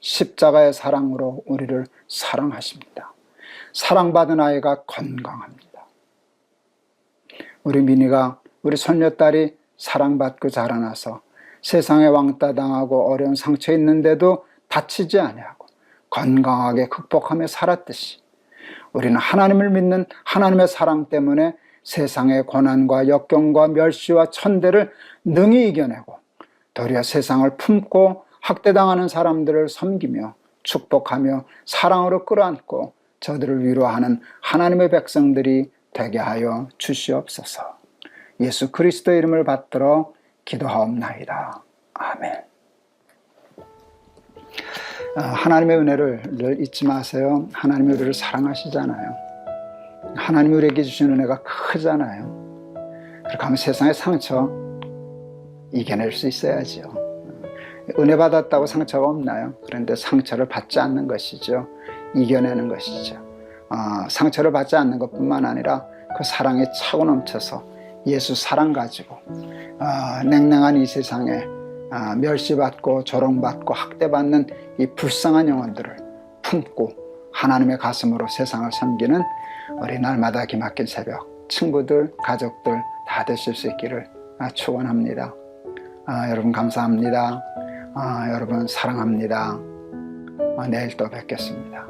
십자가의 사랑으로 우리를 사랑하십니다. 사랑받은 아이가 건강합니다. 우리 민희가, 우리 손녀딸이 사랑받고 자라나서 세상에 왕따 당하고 어려운 상처 있는데도 다치지 아니하고 건강하게 극복하며 살았듯이 우리는 하나님을 믿는 하나님의 사랑 때문에 세상의 고난과 역경과 멸시와 천대를 능히 이겨내고 도리어 세상을 품고 학대당하는 사람들을 섬기며 축복하며 사랑으로 끌어안고 저들을 위로하는 하나님의 백성들이 되게 하여 주시옵소서. 예수 그리스도의 이름을 받들어 기도하옵나이다. 아멘. 하나님의 은혜를 늘 잊지 마세요. 하나님이 우리를 사랑하시잖아요. 하나님이 우리에게 주신 은혜가 크잖아요. 그렇게 하면 세상의 상처 이겨낼 수 있어야죠. 은혜 받았다고 상처가 없나요? 그런데 상처를 받지 않는 것이죠. 이겨내는 것이죠. 상처를 받지 않는 것뿐만 아니라 그 사랑이 차고 넘쳐서 예수 사랑 가지고 냉랭한 이 세상에 멸시받고 조롱받고 학대받는 이 불쌍한 영혼들을 품고 하나님의 가슴으로 세상을 섬기는 우리 날마다 기막힌 새벽 친구들, 가족들 다 되실 수 있기를 축원합니다. 여러분 감사합니다. 여러분 사랑합니다. 내일 또 뵙겠습니다.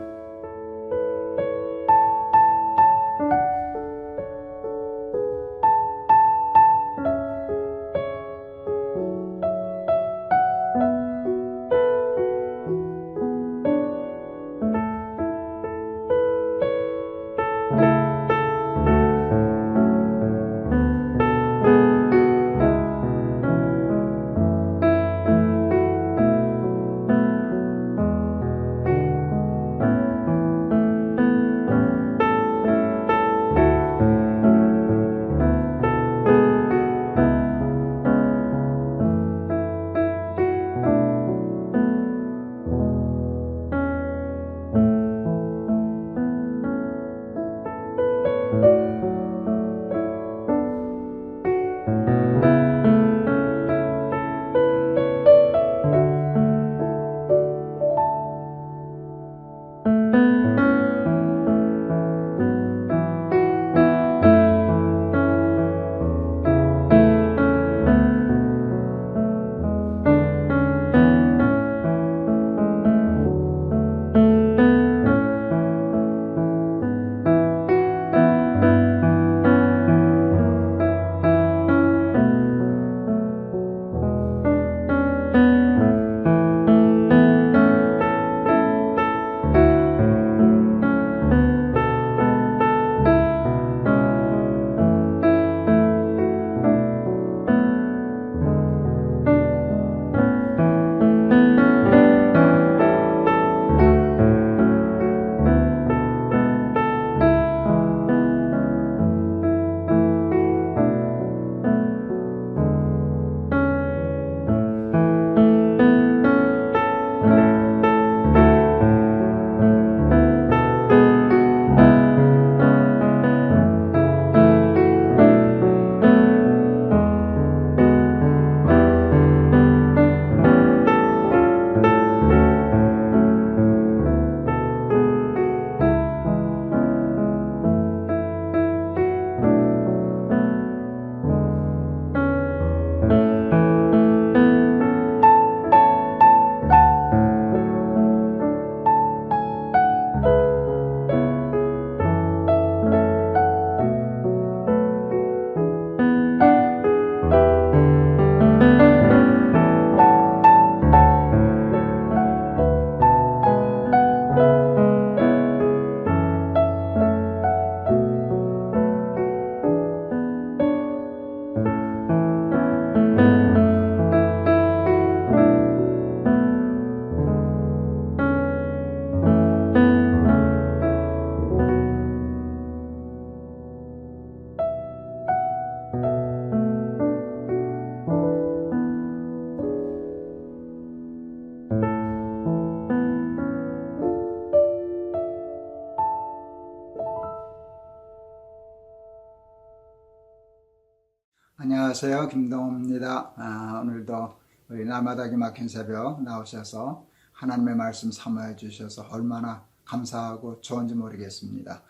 안녕하세요. 김동호입니다. 오늘도 우리 날마다 기막힌 새벽 나오셔서 하나님의 말씀 삼아해 주셔서 얼마나 감사하고 좋은지 모르겠습니다.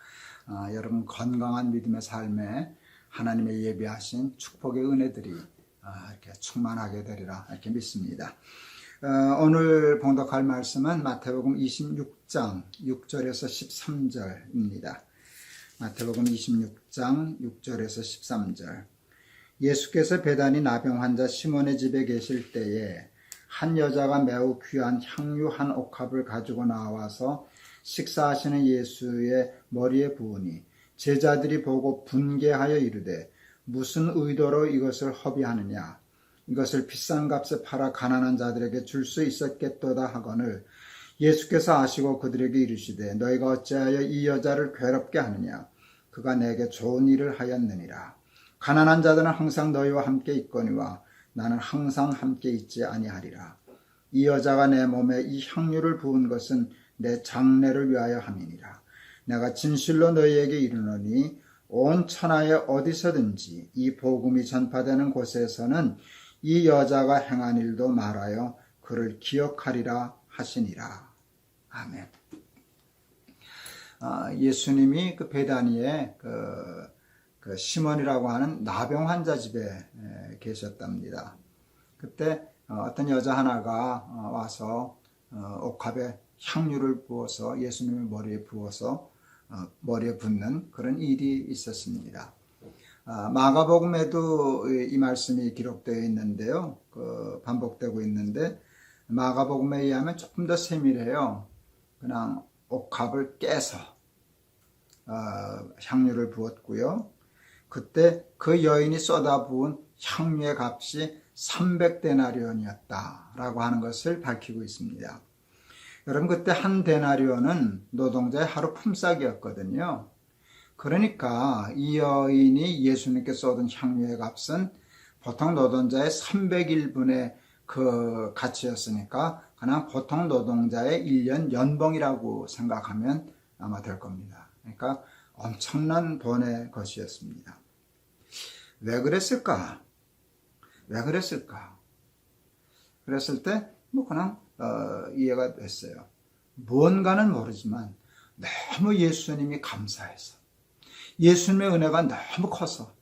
여러분 건강한 믿음의 삶에 하나님의 예비하신 축복의 은혜들이 이렇게 충만하게 되리라 이렇게 믿습니다. 오늘 봉독할 말씀은 마태복음 26장 6절에서 13절입니다. 마태복음 26장 6절에서 13절. 예수께서 베다니 나병 환자 시몬의 집에 계실 때에 한 여자가 매우 귀한 향유 한 옥합을 가지고 나와서 식사하시는 예수의 머리에 부으니 제자들이 보고 분개하여 이르되 무슨 의도로 이것을 허비하느냐, 이것을 비싼 값에 팔아 가난한 자들에게 줄 수 있었겠도다 하거늘 예수께서 아시고 그들에게 이르시되 너희가 어찌하여 이 여자를 괴롭게 하느냐, 그가 내게 좋은 일을 하였느니라. 가난한 자들은 항상 너희와 함께 있거니와 나는 항상 함께 있지 아니하리라. 이 여자가 내 몸에 이 향유를 부은 것은 내 장례를 위하여 함이니라. 내가 진실로 너희에게 이르노니 온 천하에 어디서든지 이 복음이 전파되는 곳에서는 이 여자가 행한 일도 말하여 그를 기억하리라 하시니라. 아멘. 예수님이 그 베다니에 그 시몬이라고 하는 나병 환자 집에 계셨답니다. 그때 어떤 여자 하나가 와서 옥합에 향유를 부어서 예수님의 머리에 부어서 머리에 붓는 그런 일이 있었습니다. 마가복음에도 이 말씀이 기록되어 있는데요. 반복되고 있는데 마가복음에 의하면 조금 더 세밀해요. 그냥 옥합을 깨서 향유를 부었고요. 그때 그 여인이 쏟아부은 향유의 값이 300데나리온이었다라고 하는 것을 밝히고 있습니다. 여러분, 그때 한 데나리온은 노동자의 하루 품삯이었거든요. 그러니까 이 여인이 예수님께 쏟은 향유의 값은 보통 노동자의 300일분의 그 가치였으니까 그냥 보통 노동자의 1년 연봉이라고 생각하면 아마 될 겁니다. 그러니까 엄청난 돈의 것이었습니다. 왜 그랬을까? 그랬을 때 그냥 이해가 됐어요. 무언가는 모르지만 너무 예수님이 감사해서, 예수님의 은혜가 너무 커서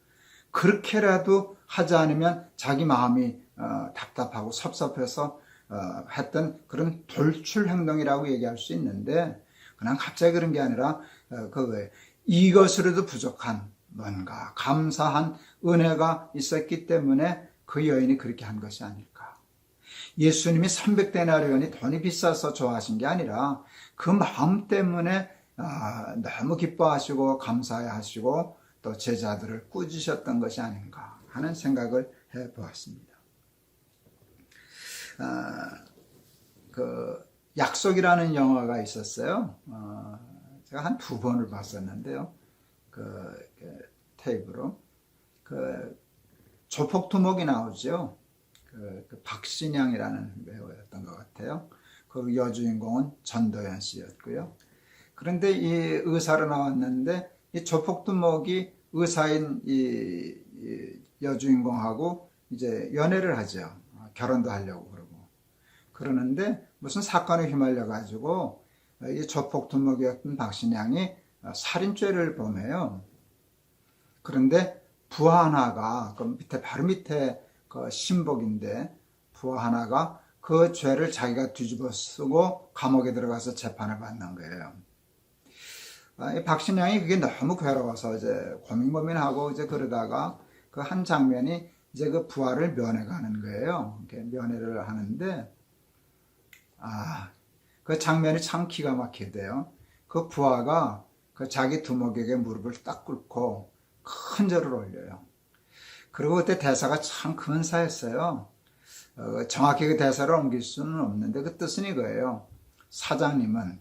그렇게라도 하지 않으면 자기 마음이 답답하고 섭섭해서 했던 그런 돌출 행동이라고 얘기할 수 있는데, 그냥 갑자기 그런 게 아니라 그거예요. 이것으로도 부족한 뭔가 감사한 은혜가 있었기 때문에 그 여인이 그렇게 한 것이 아닐까. 예수님이 300데나리온이 돈이 비싸서 좋아하신 게 아니라 그 마음 때문에 너무 기뻐하시고 감사해하시고 또 제자들을 꾸짖으셨던 것이 아닌가 하는 생각을 해보았습니다. 그 약속이라는 영화가 있었어요. 제가 한 2번을 봤었는데요. 테이프로. 조폭두목이 나오죠. 그 박신양이라는 배우였던 것 같아요. 그 여주인공은 전도연 씨였고요. 그런데 이 의사로 나왔는데 이 조폭두목이 의사인 이 여주인공하고 이제 연애를 하죠. 결혼도 하려고 그러고. 그러는데 무슨 사건에 휘말려 가지고 이 조폭두목이었던 박신양이 살인죄를 범해요. 그런데 부하 하나가 그 밑에 바로 밑에 그 신복인데 부하 하나가 그 죄를 자기가 뒤집어 쓰고 감옥에 들어가서 재판을 받는 거예요. 이 박신양이 그게 너무 괴로워서 이제 고민하고 이제 그러다가 그 한 장면이 이제 그 부하를 면회가는 거예요. 이렇게 면회를 하는데 그 장면이 참 기가 막히대요. 그 부하가 그 자기 두목에게 무릎을 딱 꿇고 큰 절을 올려요. 그리고 그때 대사가 참 근사했어요. 정확히 그 대사를 옮길 수는 없는데 그 뜻은 이거예요. 사장님은,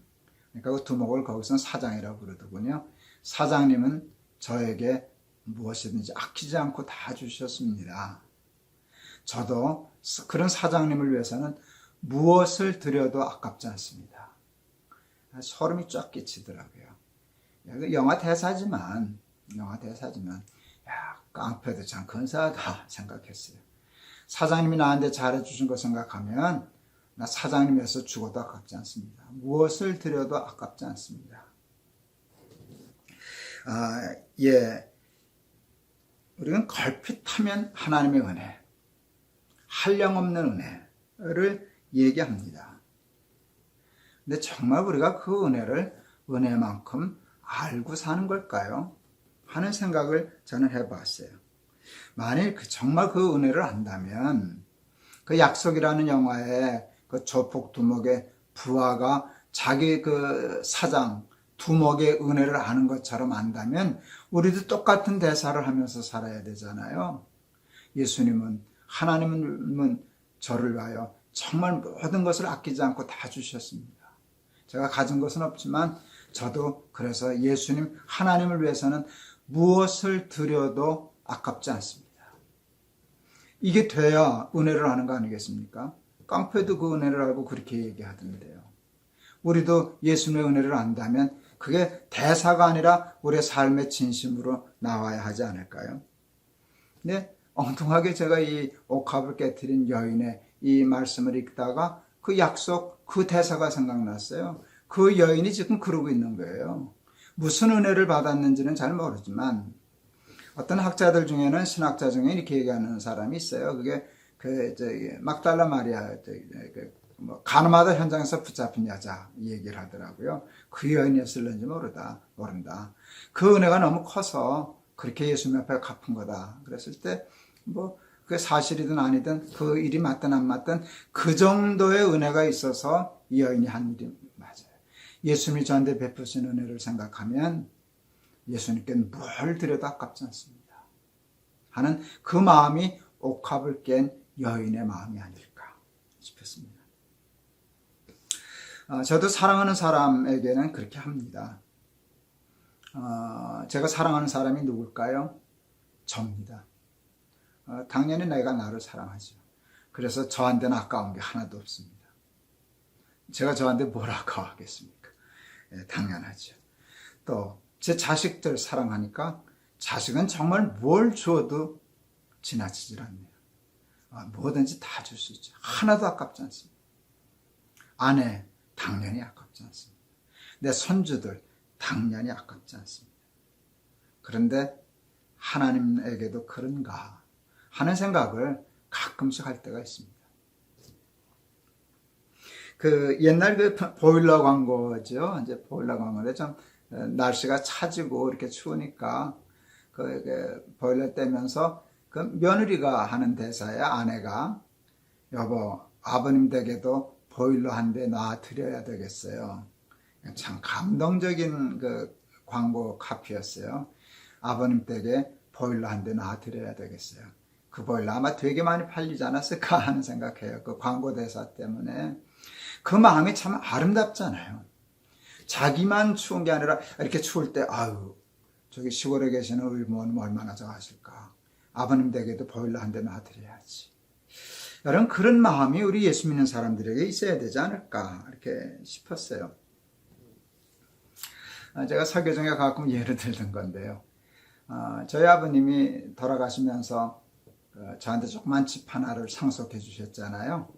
그러니까 그 두목을 거기서는 사장이라고 그러더군요. 사장님은 저에게 무엇이든지 아끼지 않고 다 주셨습니다. 저도 그런 사장님을 위해서는 무엇을 드려도 아깝지 않습니다. 소름이 쫙 끼치더라고요. 영화 대사지만 깡패도 참 근사하다 생각했어요. 사장님이 나한테 잘해주신 거 생각하면 나 사장님에서 죽어도 아깝지 않습니다. 무엇을 드려도 아깝지 않습니다. 우리는 걸핏하면 하나님의 은혜, 한량없는 은혜를 얘기합니다. 근데 정말 우리가 그 은혜를 은혜만큼 알고 사는 걸까요? 하는 생각을 저는 해봤어요. 만일 정말 그 은혜를 안다면 그 약속이라는 영화에 그 조폭 두목의 부하가 자기 그 사장 두목의 은혜를 아는 것처럼 안다면 우리도 똑같은 대사를 하면서 살아야 되잖아요. 예수님은, 하나님은 저를 위하여 정말 모든 것을 아끼지 않고 다 주셨습니다. 제가 가진 것은 없지만 저도 그래서 예수님, 하나님을 위해서는 무엇을 드려도 아깝지 않습니다. 이게 돼야 은혜를 아는 거 아니겠습니까? 깡패도 그 은혜를 알고 그렇게 얘기하던데요. 우리도 예수님의 은혜를 안다면 그게 대사가 아니라 우리의 삶의 진심으로 나와야 하지 않을까요? 근데 엉뚱하게 제가 이 옥합을 깨트린 여인의 이 말씀을 읽다가 그 약속, 그 대사가 생각났어요. 그 여인이 지금 그러고 있는 거예요. 무슨 은혜를 받았는지는 잘 모르지만 어떤 학자들 중에는, 신학자 중에 이렇게 얘기하는 사람이 있어요. 그게 막달라 마리아, 가늠하다 현장에서 붙잡힌 여자 얘기를 하더라고요. 그 여인이었을는지 모른다. 그 은혜가 너무 커서 그렇게 예수님 앞에 갚은 거다. 그랬을 때 그게 사실이든 아니든 그 일이 맞든 안 맞든 그 정도의 은혜가 있어서 이 여인이 한 일이 맞아요. 예수님이 저한테 베푸신 은혜를 생각하면 예수님께 뭘 드려도 아깝지 않습니다. 하는 그 마음이 옥합을 깬 여인의 마음이 아닐까 싶었습니다. 저도 사랑하는 사람에게는 그렇게 합니다. 제가 사랑하는 사람이 누굴까요? 접니다. 당연히 내가 나를 사랑하죠. 그래서 저한테는 아까운 게 하나도 없습니다. 제가 저한테 뭘 아까워하겠습니까? 당연하죠. 또 제 자식들 사랑하니까 자식은 정말 뭘 주어도 지나치질 않네요. 뭐든지 다 줄 수 있죠. 하나도 아깝지 않습니다. 아내 당연히 아깝지 않습니다. 내 손주들 당연히 아깝지 않습니다. 그런데 하나님에게도 그런가 하는 생각을 가끔씩 할 때가 있습니다. 옛날 보일러 광고죠. 이제 보일러 광고인데 좀 날씨가 차지고 이렇게 추우니까 보일러 떼면서 그 며느리가 하는 대사야. 아내가 여보, 아버님 댁에도 보일러 한 대 놔드려야 되겠어요. 참 감동적인 그 광고 카피였어요. 아버님 댁에 보일러 한 대 놔드려야 되겠어요. 그 보일러 아마 되게 많이 팔리지 않았을까 하는 생각해요. 그 광고 대사 때문에. 그 마음이 참 아름답잖아요. 자기만 추운 게 아니라 이렇게 추울 때 저기 시골에 계시는 의모는 얼마나 좋아하실까. 아버님 댁에도 보일러 한 대 놔드려야지. 여러분, 그런 마음이 우리 예수 믿는 사람들에게 있어야 되지 않을까 이렇게 싶었어요. 제가 설교 중에 가끔 예를 들던 건데요. 저희 아버님이 돌아가시면서 저한테 조그만 집 하나를 상속해 주셨잖아요.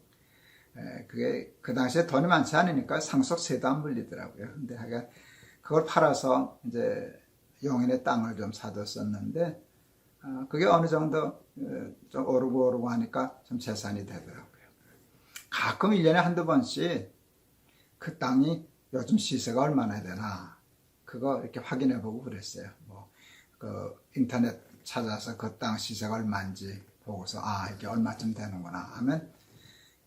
그게 그 당시에 돈이 많지 않으니까 상속세도 안 물리더라고요. 근데 하여간 그걸 팔아서 이제 용인의 땅을 좀 사뒀었는데 그게 어느 정도 좀 오르고 하니까 좀 재산이 되더라고요. 가끔 1년에 한두 번씩 그 땅이 요즘 시세가 얼마나 되나 그거 이렇게 확인해 보고 그랬어요. 인터넷 찾아서 그 땅 시세가 얼마인지 보고서 이게 얼마쯤 되는구나 하면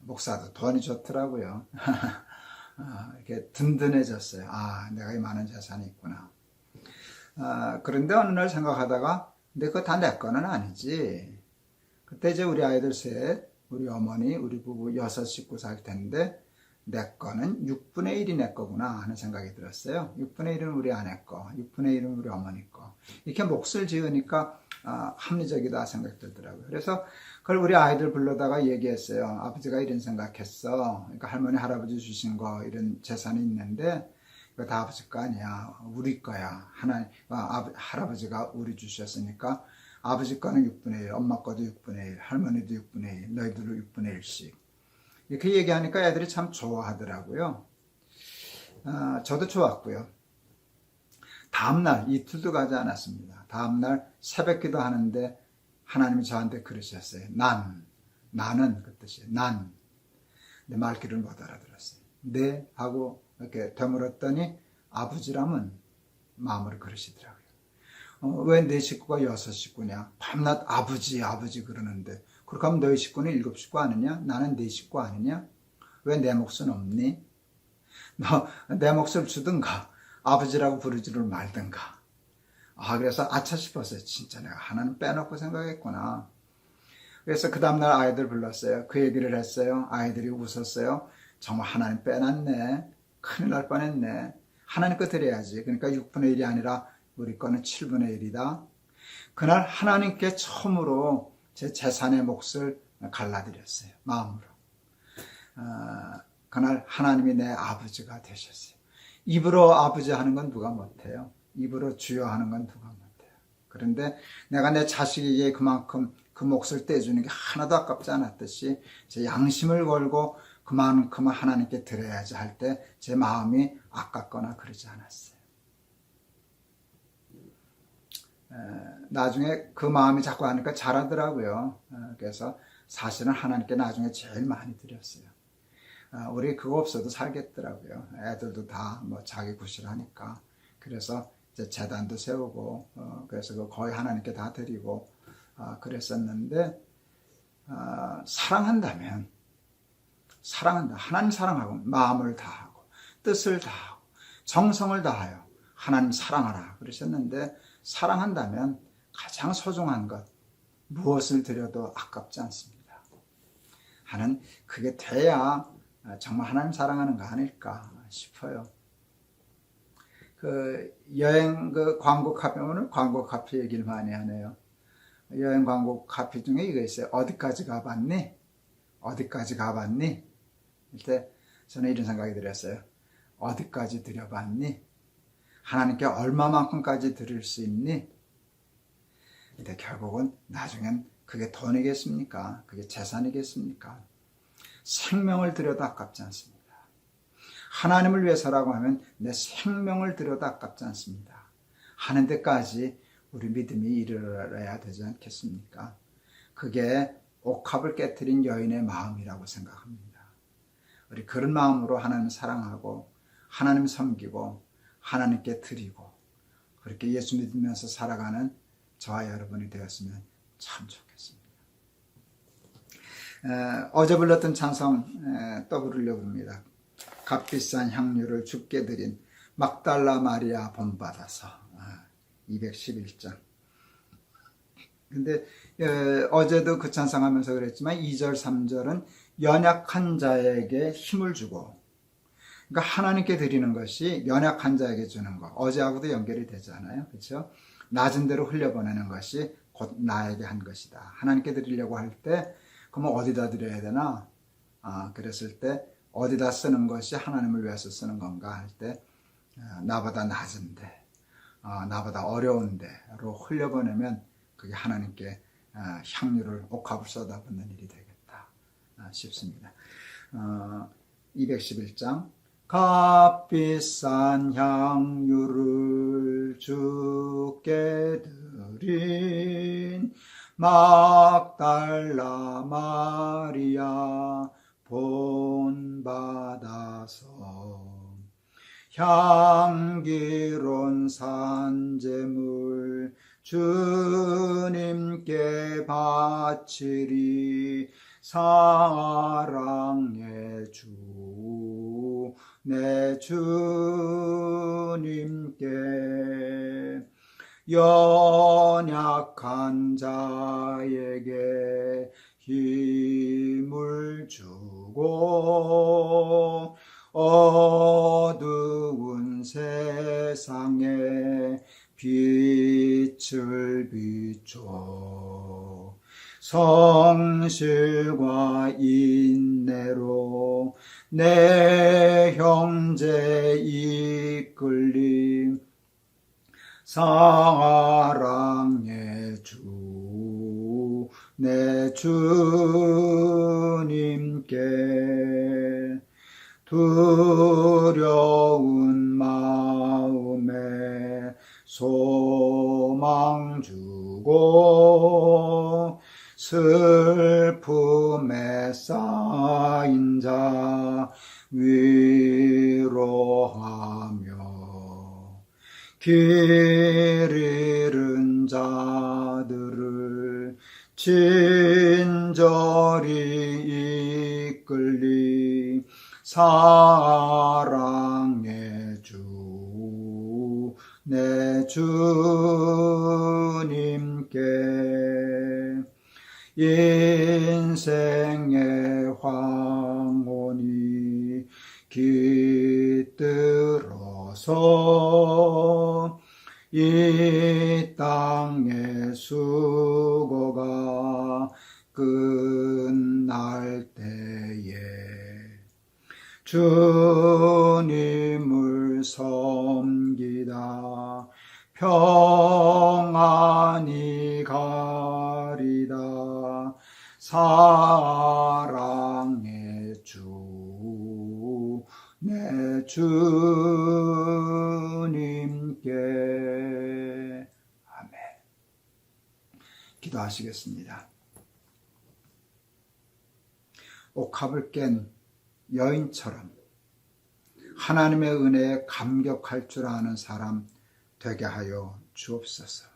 목사도 돈이 좋더라고요. 이렇게 든든해졌어요. 내가 이 많은 재산이 있구나. 그런데 어느 날 생각하다가 근데 그거 다 내 거는 아니지. 그때 이제 우리 아이들 셋, 우리 어머니, 우리 부부 6 식구 살 텐데 내 거는 6분의 1이 내 거구나 하는 생각이 들었어요. 6분의 1은 우리 아내 거, 6분의 1은 우리 어머니 거. 이렇게 몫을 지으니까 합리적이다 생각이 들더라고요. 그래서 그걸 우리 아이들 불러다가 얘기했어요. 아버지가 이런 생각했어. 그러니까 할머니, 할아버지 주신 거 이런 재산이 있는데 이거 다 아버지 거 아니야. 우리 거야. 할아버지가 우리 주셨으니까 아버지 거는 6분의 1, 엄마 거도 6분의 1, 할머니도 6분의 1, 너희들도 6분의 1씩. 이렇게 얘기하니까 애들이 참 좋아하더라고요. 저도 좋았고요. 다음날, 이틀도 가지 않았습니다. 다음날 새벽기도 하는데 하나님이 저한테 그러셨어요. 나는 그 뜻이에요. 내 말귀를 못 알아들었어요. 네 하고 이렇게 되물었더니 아버지라면 마음으로 그러시더라고요. 왜 내 식구가 6식구냐? 밤낮 아버지 그러는데 그렇게 하면 너희 식구는 7식구 아니냐? 나는 네 식구 아니냐? 왜 내 몫은 없니? 너 내 몫을 주든가 아버지라고 부르지를 말든가. 그래서 아차 싶었어요. 진짜 내가 하나는 빼놓고 생각했구나. 그래서 그 다음날 아이들 불렀어요. 그 얘기를 했어요. 아이들이 웃었어요. 정말 하나님 빼놨네. 큰일 날 뻔했네. 하나님 거 드려야지. 그러니까 6분의 1이 아니라 우리 거는 7분의 1이다. 그날 하나님께 처음으로 제 재산의 몫을 갈라드렸어요. 마음으로. 그날 하나님이 내 아버지가 되셨어요. 입으로 아버지 하는 건 누가 못해요. 입으로 주여 하는 건 누가 못해요. 그런데 내가 내 자식에게 그만큼 그 몫을 떼주는 게 하나도 아깝지 않았듯이 제 양심을 걸고 그만큼 하나님께 드려야지 할 때 제 마음이 아깝거나 그러지 않았어요. 나중에 그 마음이 자꾸 하니까 잘하더라고요. 그래서 사실은 하나님께 나중에 제일 많이 드렸어요. 우리 그거 없어도 살겠더라고요. 애들도 다 뭐 자기 구실하니까. 그래서 이제 재단도 세우고, 그래서 그 거의 하나님께 다 드리고, 그랬었는데, 사랑한다. 하나님 사랑하고, 마음을 다하고, 뜻을 다하고, 정성을 다하여 하나님 사랑하라. 그러셨는데, 사랑한다면 가장 소중한 것, 무엇을 드려도 아깝지 않습니다. 하는 그게 돼야 정말 하나님 사랑하는 거 아닐까 싶어요. 여행 광고 카페, 오늘 광고 카페 얘기를 많이 하네요. 여행 광고 카페 중에 이거 있어요. 어디까지 가봤니? 이때 저는 이런 생각이 들었어요. 어디까지 드려봤니? 하나님께 얼마만큼까지 드릴 수 있니? 근데 결국은 나중엔 그게 돈이겠습니까? 그게 재산이겠습니까? 생명을 드려도 아깝지 않습니다. 하나님을 위해서라고 하면 내 생명을 드려도 아깝지 않습니다. 하는 데까지 우리 믿음이 이르러야 되지 않겠습니까? 그게 옥합을 깨트린 여인의 마음이라고 생각합니다. 우리 그런 마음으로 하나님 사랑하고 하나님 섬기고 하나님께 드리고 그렇게 예수 믿으면서 살아가는 저와 여러분이 되었으면 참 좋겠습니다. 어제 불렀던 찬송 또 부르려고 합니다. 값비싼 향유를 주께 드린 막달라 마리아 본받아서 211장. 근데 어제도 그 찬송하면서 그랬지만 2절 3절은 연약한 자에게 힘을 주고, 그러니까 하나님께 드리는 것이 연약한 자에게 주는 것, 어제하고도 연결이 되잖아요. 그렇죠? 낮은 대로 흘려보내는 것이 곧 나에게 한 것이다. 하나님께 드리려고 할 때 그러면 어디다 드려야 되나? 그랬을 때 어디다 쓰는 것이 하나님을 위해서 쓰는 건가 할 때 나보다 낮은데, 나보다 어려운데로 흘려보내면 그게 하나님께 향유를 옥합을 쏟아붓는 일이 되겠다 싶습니다. 211장 값비싼 향유를 주께 드린 막달라 마리아 본받아서 향기로운 산제물 주님께 바치리. 사랑의 주 내 주님께 연약한 자에게 힘을 주고 어두운 세상에 빛을 비춰 성실과 인내로 내 형제 이끌림 사랑의 주 주님께 두려운 마음에 소망 주고 슬픔에 쌓인 자 위로하며 길 잃은 자들을 친절히 이끌리 사랑의 주 내 주님께 인생의 황혼이 깃들어서 이 땅의 수고가 끝날 때에 주님을 섬기다 평안히 가리다 사랑의 주 내 주님께. 아멘. 기도하시겠습니다. 옥합을 깬 여인처럼 하나님의 은혜에 감격할 줄 아는 사람 되게 하여 주옵소서.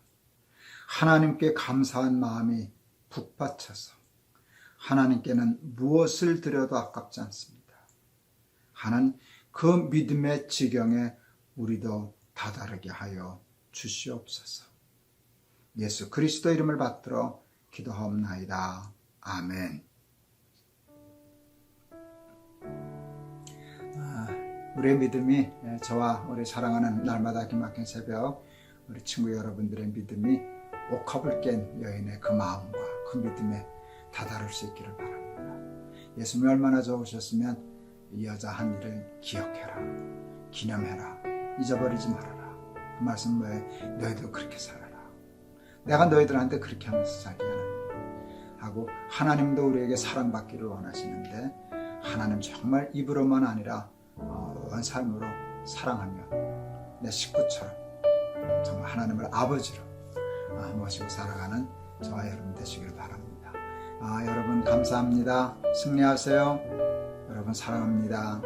하나님께 감사한 마음이 북받쳐서 하나님께는 무엇을 드려도 아깝지 않습니다. 하는 그 믿음의 지경에 우리도 다다르게 하여 주시옵소서. 예수 그리스도 이름을 받들어 기도하옵나이다. 아멘. 우리의 믿음이, 저와 우리 사랑하는 날마다 기막힌 새벽 우리 친구 여러분들의 믿음이 옥합을 깬 여인의 그 마음과 그 믿음에 다다를 수 있기를 바랍니다. 예수님이 얼마나 좋으셨으면 이 여자 한 일을 기억해라, 기념해라, 잊어버리지 말아라. 그 말씀 뭐에 너희도 그렇게 살아라. 내가 너희들한테 그렇게 하면서 살게 하고, 하나님도 우리에게 사랑받기를 원하시는데 하나님 정말 입으로만 아니라 온 삶으로 사랑하며 내 식구처럼 정말 하나님을 아버지로 모시고 살아가는 저와 여러분 되시길 바랍니다. 여러분 감사합니다. 승리하세요. 여러분 사랑합니다.